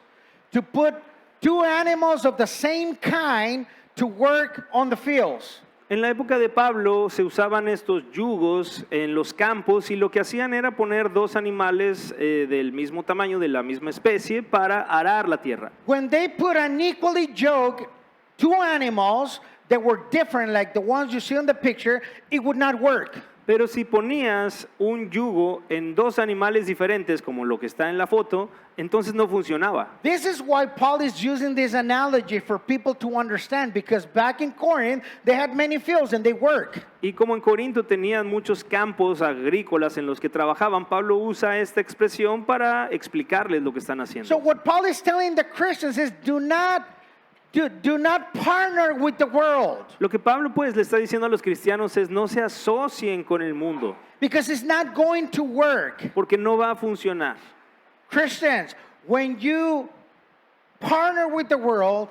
to put two animals of the same kind to work on the fields. En la época de Pablo se usaban estos yugos en los campos y lo que hacían era poner dos animales del mismo tamaño, de la misma especie, para arar la tierra. When they put an equally joke, two animals that were different, like the ones you see on the picture, it would not work. Pero si ponías un yugo en dos animales diferentes, como lo que está en la foto, entonces no funcionaba. This is why Paul is using this analogy for people to understand, because back in Corinth, they had many fields and they work. Y como en Corinto tenían muchos campos agrícolas en los que trabajaban, Pablo usa esta expresión para explicarles lo que están haciendo. So what Paul is telling the Christians is do not partner with the world, Lo que Pablo pues le está diciendo a los cristianos es no se asocien con el mundo, because it's not going to work. porque no va a funcionar. Christians, when you partner with the world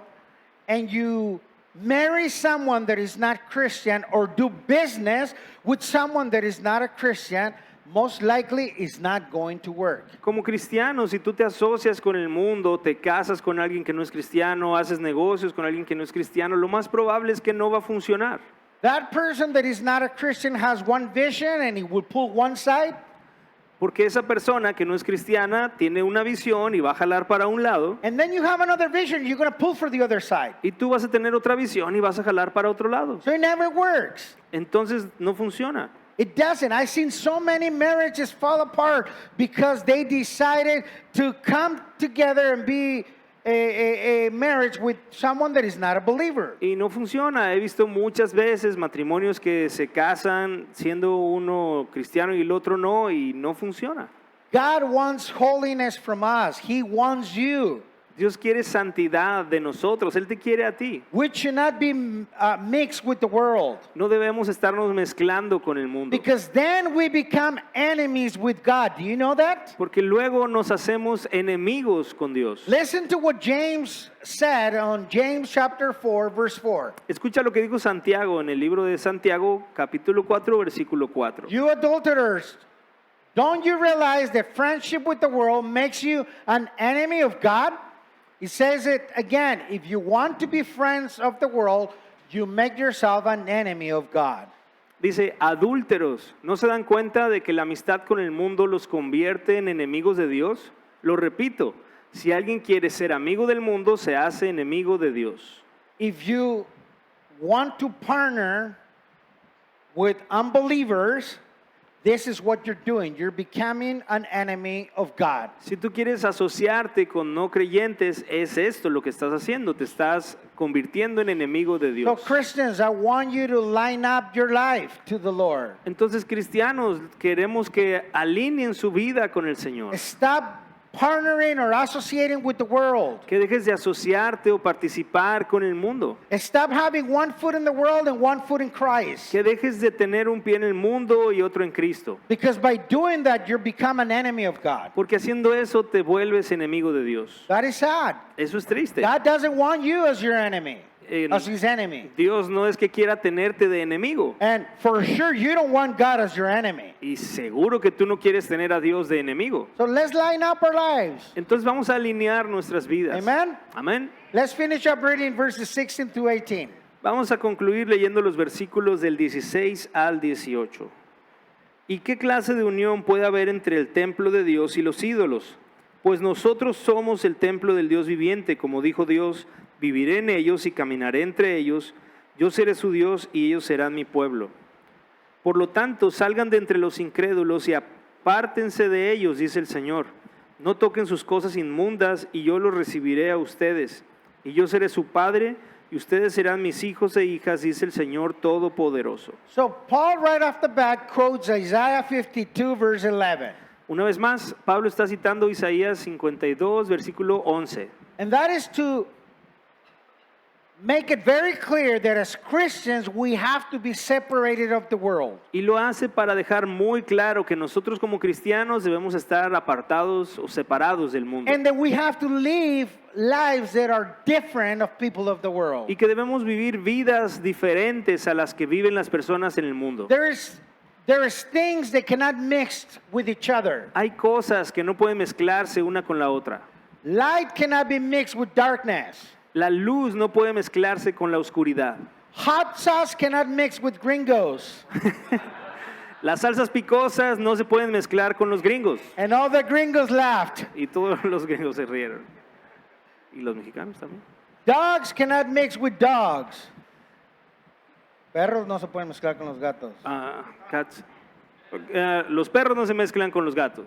and you marry someone that is not Christian or do business with someone that is not a Christian, most likely it's not going to work. Como cristianos, si tú te asocias con el mundo, te casas con alguien que no es cristiano, haces negocios con alguien que no es cristiano, lo más probable es que no va a funcionar. That person that is not a Christian has one vision and he will pull one side. Porque esa persona que no es cristiana tiene una visión y va a jalar para un lado, And then you have another vision, you're going to pull for the other side. y tú vas a tener otra visión y vas a jalar para otro lado. So it never works. Entonces no funciona. It doesn't. I've seen so many marriages fall apart because they decided to come together and be a marriage with someone that is not a believer. Y no funciona. He visto muchas veces matrimonios que se casan siendo uno cristiano y el otro no, y no funciona. God wants holiness from us. He wants you. Dios quiere santidad de nosotros. Él te quiere a ti. We should not be mixed with the world, No debemos estarnos mezclando con el mundo. because then we become enemies with God. Do you know that? Porque luego nos hacemos enemigos con Dios. Listen to what James said on James chapter 4, verse 4. Escucha lo que dijo Santiago en el libro de Santiago, capítulo 4, versículo 4. You adulterers, don't you realize that friendship with the world makes you an enemy of God? He says it again, if you want to be friends of the world, you make yourself an enemy of God. Dice, adúlteros, ¿no se dan cuenta de que la amistad con el mundo los convierte en enemigos de Dios? Lo repito, si alguien quiere ser amigo del mundo, se hace enemigo de Dios. If you want to partner with unbelievers, this is what you're doing. You're becoming an enemy of God. Si tú quieres asociarte con no creyentes, es esto lo que estás haciendo, te estás convirtiendo en enemigo de So Dios. Christians, I want you to line up your life to the Lord. Entonces, cristianos, queremos que alineen su vida con el Señor. Stop partnering or associating with the world. Que dejes de asociarte o participar con el mundo. Stop having one foot in the world and one foot in Christ. Que dejes de tener un pie en el mundo y otro en Cristo. Because by doing that, you become an enemy of God. Porque haciendo eso te vuelves enemigo de Dios. That is sad. Eso es triste. God doesn't want you as your enemy, as his enemy. Dios no es que quiera tenerte de enemigo. And for sure, you don't want God as your enemy. Y seguro que tú no quieres tener a Dios de enemigo. So let's line up our lives. Entonces vamos a alinear nuestras vidas. Amen? Amén. Let's finish up reading verses 16 through 18. Vamos a concluir leyendo los versículos del 16 al 18. ¿Y qué clase de unión puede haber entre el templo de Dios y los ídolos? Pues nosotros somos el templo del Dios viviente, como dijo Dios, viviré en ellos y caminaré entre ellos, yo seré su Dios y ellos serán mi pueblo. Por lo tanto, salgan de entre los incrédulos y apártense de ellos, dice el Señor. No toquen sus cosas inmundas y yo los recibiré a ustedes. Y yo seré su padre y ustedes serán mis hijos e hijas, dice el Señor Todopoderoso. So Paul right off the bat quotes Isaiah 52 verse 11. Una vez más, Pablo está citando Isaías 52, versículo 11. And that is to make it very clear that as Christians we have to be separated of the world. Y lo hace para dejar muy claro que nosotros como cristianos debemos estar apartados o separados del mundo. And that we have to live lives that are different of people of the world. Y que debemos vivir vidas diferentes a las que viven las personas en el mundo. There is things that cannot mix with each other. Hay cosas que no pueden mezclarse una con la otra. Light cannot be mixed with darkness. La luz no puede mezclarse con la oscuridad. Hot sauce cannot mix with gringos. Las salsas picosas no se pueden mezclar con los gringos. And all the gringos laughed. Y todos los gringos se rieron. Y los mexicanos también. Dogs cannot mix with dogs. Perros no se pueden mezclar con los gatos. Cats. Los perros no se mezclan con los gatos.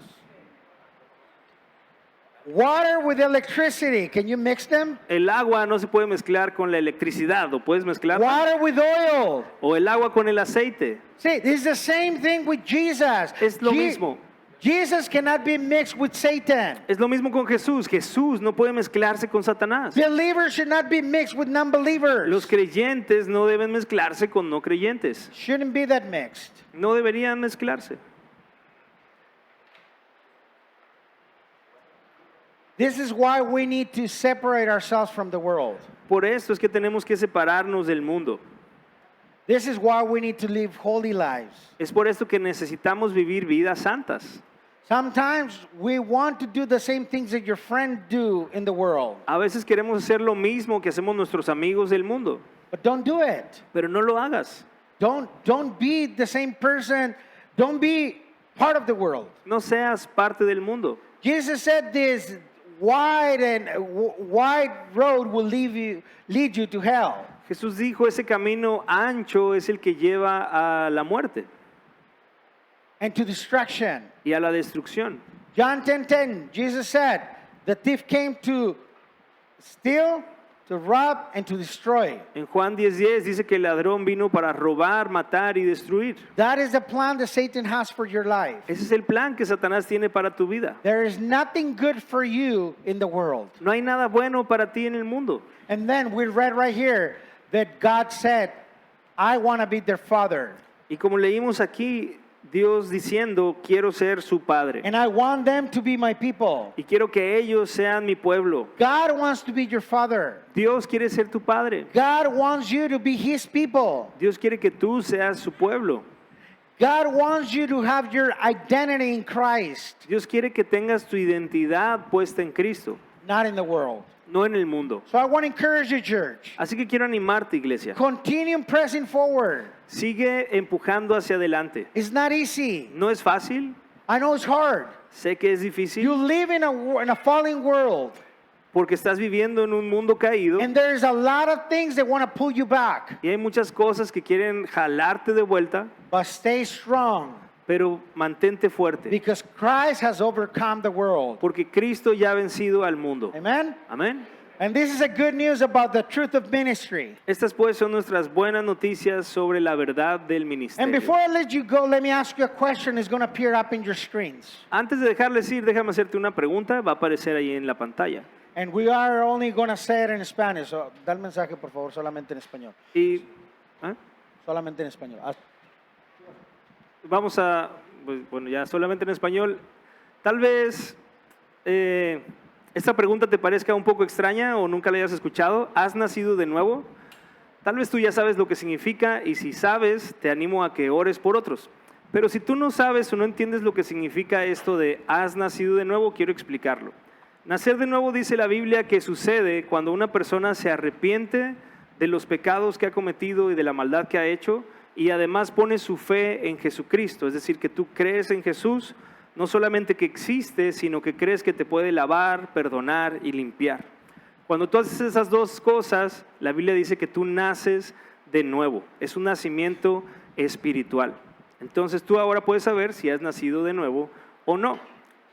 Water with electricity, can you mix them? El agua no se puede mezclar con la electricidad, ¿lo puedes mezclar? Water with oil. O el agua con el aceite. See, this is the same thing with Jesus. Es lo mismo. Jesus cannot be mixed with Satan. Es lo mismo con Jesús. Jesús no puede mezclarse con Satanás. Believers should not be mixed with non-believers. Los creyentes no deben mezclarse con no creyentes. Shouldn't be that mixed. No deberían mezclarse. This is why we need to separate ourselves from the world. Por esto es que tenemos que separarnos del mundo. This is why we need to live holy lives. Es por esto que necesitamos vivir vidas santas. Sometimes we want to do the same things that your friends do in the world, A veces queremos hacer lo mismo que hacemos nuestros amigos del mundo, but don't do it. pero no lo hagas. Don't be the same person. Don't be part of the world. No seas parte del mundo. Jesus said this wide road will lead you to hell. Jesús dijo, ese camino ancho es el que lleva a la muerte And to destruction. y a la destrucción. John 10:10, Jesus said, the thief came to steal, to rob, and to destroy. En Juan 10:10 dice que el ladrón vino para robar, matar y destruir. That is the plan that Satan has for your life. Ese es el plan que Satanás tiene para tu vida. There is nothing good for you in the world. No hay nada bueno para ti en el mundo. And then we read right here that God said, I want to be their father. Y como leímos aquí, Dios diciendo, quiero ser su padre. And I want them to be my people. Y quiero que ellos sean mi pueblo. God wants to be your father. Dios quiere ser tu padre. God wants you to be his people. Dios quiere que tú seas su pueblo. God wants you to have your identity in Christ, Dios quiere que tengas tu identidad puesta en Cristo, not in the world. no en el mundo. So I want to encourage you, church. Así que quiero animarte, iglesia. Continue pressing forward. Sigue empujando hacia adelante. It's not easy. No es fácil, I know it's hard. sé que es You difícil, live in a falling world, porque estás viviendo en un mundo caído and there's a lot of things that want to pull you back. y hay muchas cosas que quieren jalarte de vuelta, But stay strong, pero mantente fuerte, because Christ has overcome the world. porque Cristo ya ha vencido al mundo. Amen? Amén. And this is a good news about the truth of ministry. Estas pues son nuestras buenas noticias sobre la verdad del And ministerio. before I let you go, let me ask you a question that's going to appear up in your screens. Antes de dejarles ir, déjame hacerte una pregunta, va a aparecer ahí en la pantalla. And we are only going to say it in Spanish. So, da el mensaje, por favor, solamente en español. Y ¿ah? Solamente en español. Vamos a, pues, bueno, ya solamente en español. Tal vez esta pregunta te parezca un poco extraña o nunca la hayas escuchado. ¿Has nacido de nuevo? Tal vez tú ya sabes lo que significa y si sabes, te animo a que ores por otros. Pero si tú no sabes o no entiendes lo que significa esto de has nacido de nuevo, quiero explicarlo. Nacer de nuevo dice la Biblia que sucede cuando una persona se arrepiente de los pecados que ha cometido y de la maldad que ha hecho y además pone su fe en Jesucristo. Es decir, que tú crees en Jesús, no solamente que existe, sino que crees que te puede lavar, perdonar y limpiar. Cuando tú haces esas dos cosas, la Biblia dice que tú naces de nuevo. Es un nacimiento espiritual. Entonces tú ahora puedes saber si has nacido de nuevo o no.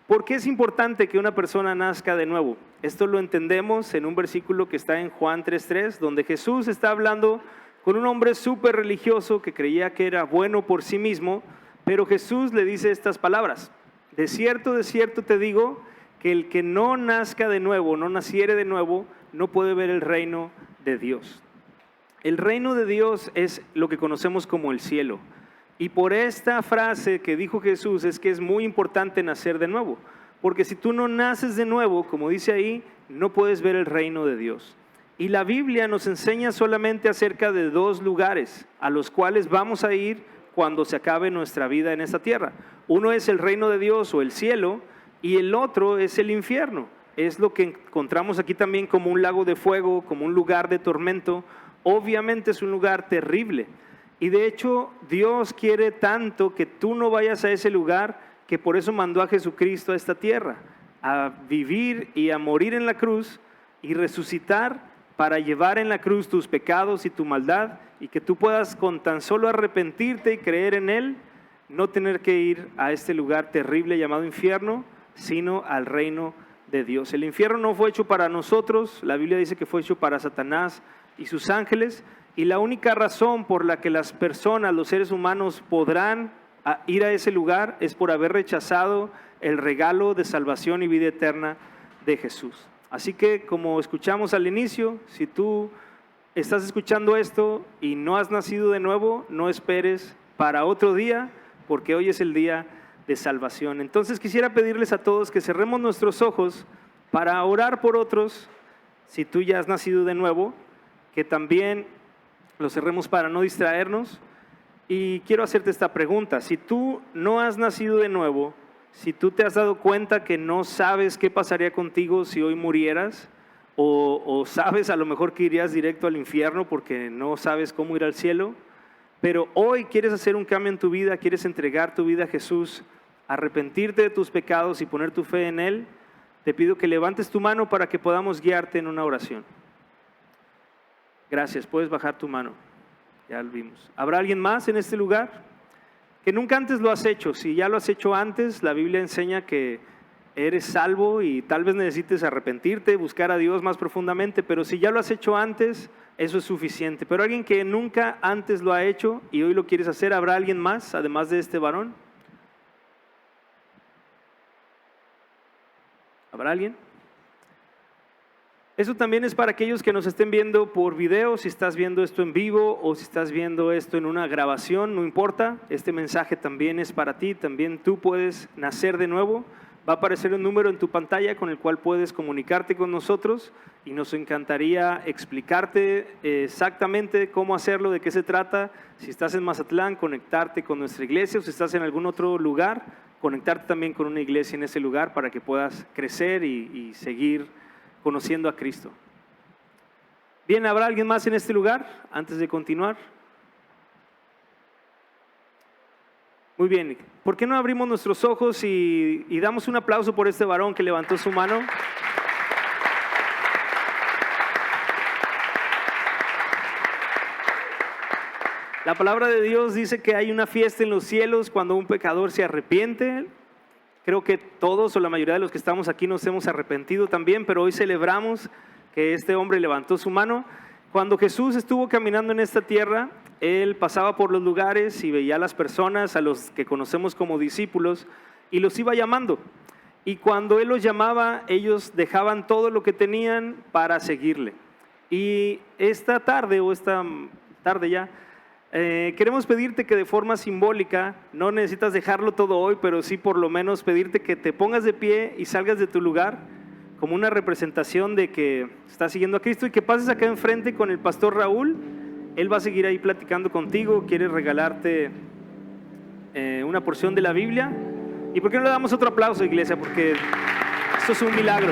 ¿Por qué es importante que una persona nazca de nuevo? Esto lo entendemos en un versículo que está en Juan 3:3, donde Jesús está hablando con un hombre súper religioso que creía que era bueno por sí mismo, pero Jesús le dice estas palabras: de cierto te digo, que el que no nazca de nuevo, no naciere de nuevo, no puede ver el reino de Dios. El reino de Dios es lo que conocemos como el cielo. Y por esta frase que dijo Jesús es que es muy importante nacer de nuevo. Porque si tú no naces de nuevo, como dice ahí, no puedes ver el reino de Dios. Y la Biblia nos enseña solamente acerca de dos lugares a los cuales vamos a ir cuando se acabe nuestra vida en esta tierra. Uno es el reino de Dios o el cielo, y el otro es el infierno. Es lo que encontramos aquí también como un lago de fuego, como un lugar de tormento. Obviamente es un lugar terrible. Y de hecho Dios quiere tanto que tú no vayas a ese lugar, que por eso mandó a Jesucristo a esta tierra, a vivir y a morir en la cruz y resucitar para llevar en la cruz tus pecados y tu maldad, y que tú puedas con tan solo arrepentirte y creer en Él, no tener que ir a este lugar terrible llamado infierno, sino al reino de Dios. El infierno no fue hecho para nosotros, la Biblia dice que fue hecho para Satanás y sus ángeles, y la única razón por la que las personas, los seres humanos, podrán ir a ese lugar es por haber rechazado el regalo de salvación y vida eterna de Jesús. Así que, como escuchamos al inicio, si tú estás escuchando esto y no has nacido de nuevo, no esperes para otro día, porque hoy es el día de salvación. Entonces quisiera pedirles a todos que cerremos nuestros ojos para orar por otros. Si tú ya has nacido de nuevo, que también lo cerremos para no distraernos. Y quiero hacerte esta pregunta: si tú no has nacido de nuevo, si tú te has dado cuenta que no sabes qué pasaría contigo si hoy murieras, o sabes a lo mejor que irías directo al infierno porque no sabes cómo ir al cielo, pero hoy quieres hacer un cambio en tu vida, quieres entregar tu vida a Jesús, arrepentirte de tus pecados y poner tu fe en Él, te pido que levantes tu mano para que podamos guiarte en una oración. Gracias, puedes bajar tu mano, ya lo vimos. ¿Habrá alguien más en este lugar que nunca antes lo has hecho? Si ya lo has hecho antes, la Biblia enseña que eres salvo y tal vez necesites arrepentirte, buscar a Dios más profundamente, pero si ya lo has hecho antes, eso es suficiente. Pero alguien que nunca antes lo ha hecho y hoy lo quieres hacer, ¿habrá alguien más además de este varón? ¿Habrá alguien? Eso también es para aquellos que nos estén viendo por video. Si estás viendo esto en vivo o si estás viendo esto en una grabación, no importa, este mensaje también es para ti, también tú puedes nacer de nuevo. Va a aparecer un número en tu pantalla con el cual puedes comunicarte con nosotros y nos encantaría explicarte exactamente cómo hacerlo, de qué se trata. Si estás en Mazatlán, conectarte con nuestra iglesia, o si estás en algún otro lugar, conectarte también con una iglesia en ese lugar para que puedas crecer y seguir conociendo a Cristo. Bien, ¿habrá alguien más en este lugar antes de continuar? Muy bien, ¿por qué no abrimos nuestros ojos y damos un aplauso por este varón que levantó su mano? La palabra de Dios dice que hay una fiesta en los cielos cuando un pecador se arrepiente. Creo que todos o la mayoría de los que estamos aquí nos hemos arrepentido también, pero hoy celebramos que este hombre levantó su mano. Cuando Jesús estuvo caminando en esta tierra, Él pasaba por los lugares y veía a las personas, a los que conocemos como discípulos, y los iba llamando. Y cuando Él los llamaba, ellos dejaban todo lo que tenían para seguirle. Y esta tarde ya, queremos pedirte que de forma simbólica, no necesitas dejarlo todo hoy, pero sí por lo menos pedirte que te pongas de pie y salgas de tu lugar como una representación de que estás siguiendo a Cristo, y que pases acá enfrente con el pastor Raúl. Él va a seguir ahí platicando contigo, quiere regalarte una porción de la Biblia. ¿Y por qué no le damos otro aplauso, iglesia? Porque esto es un milagro.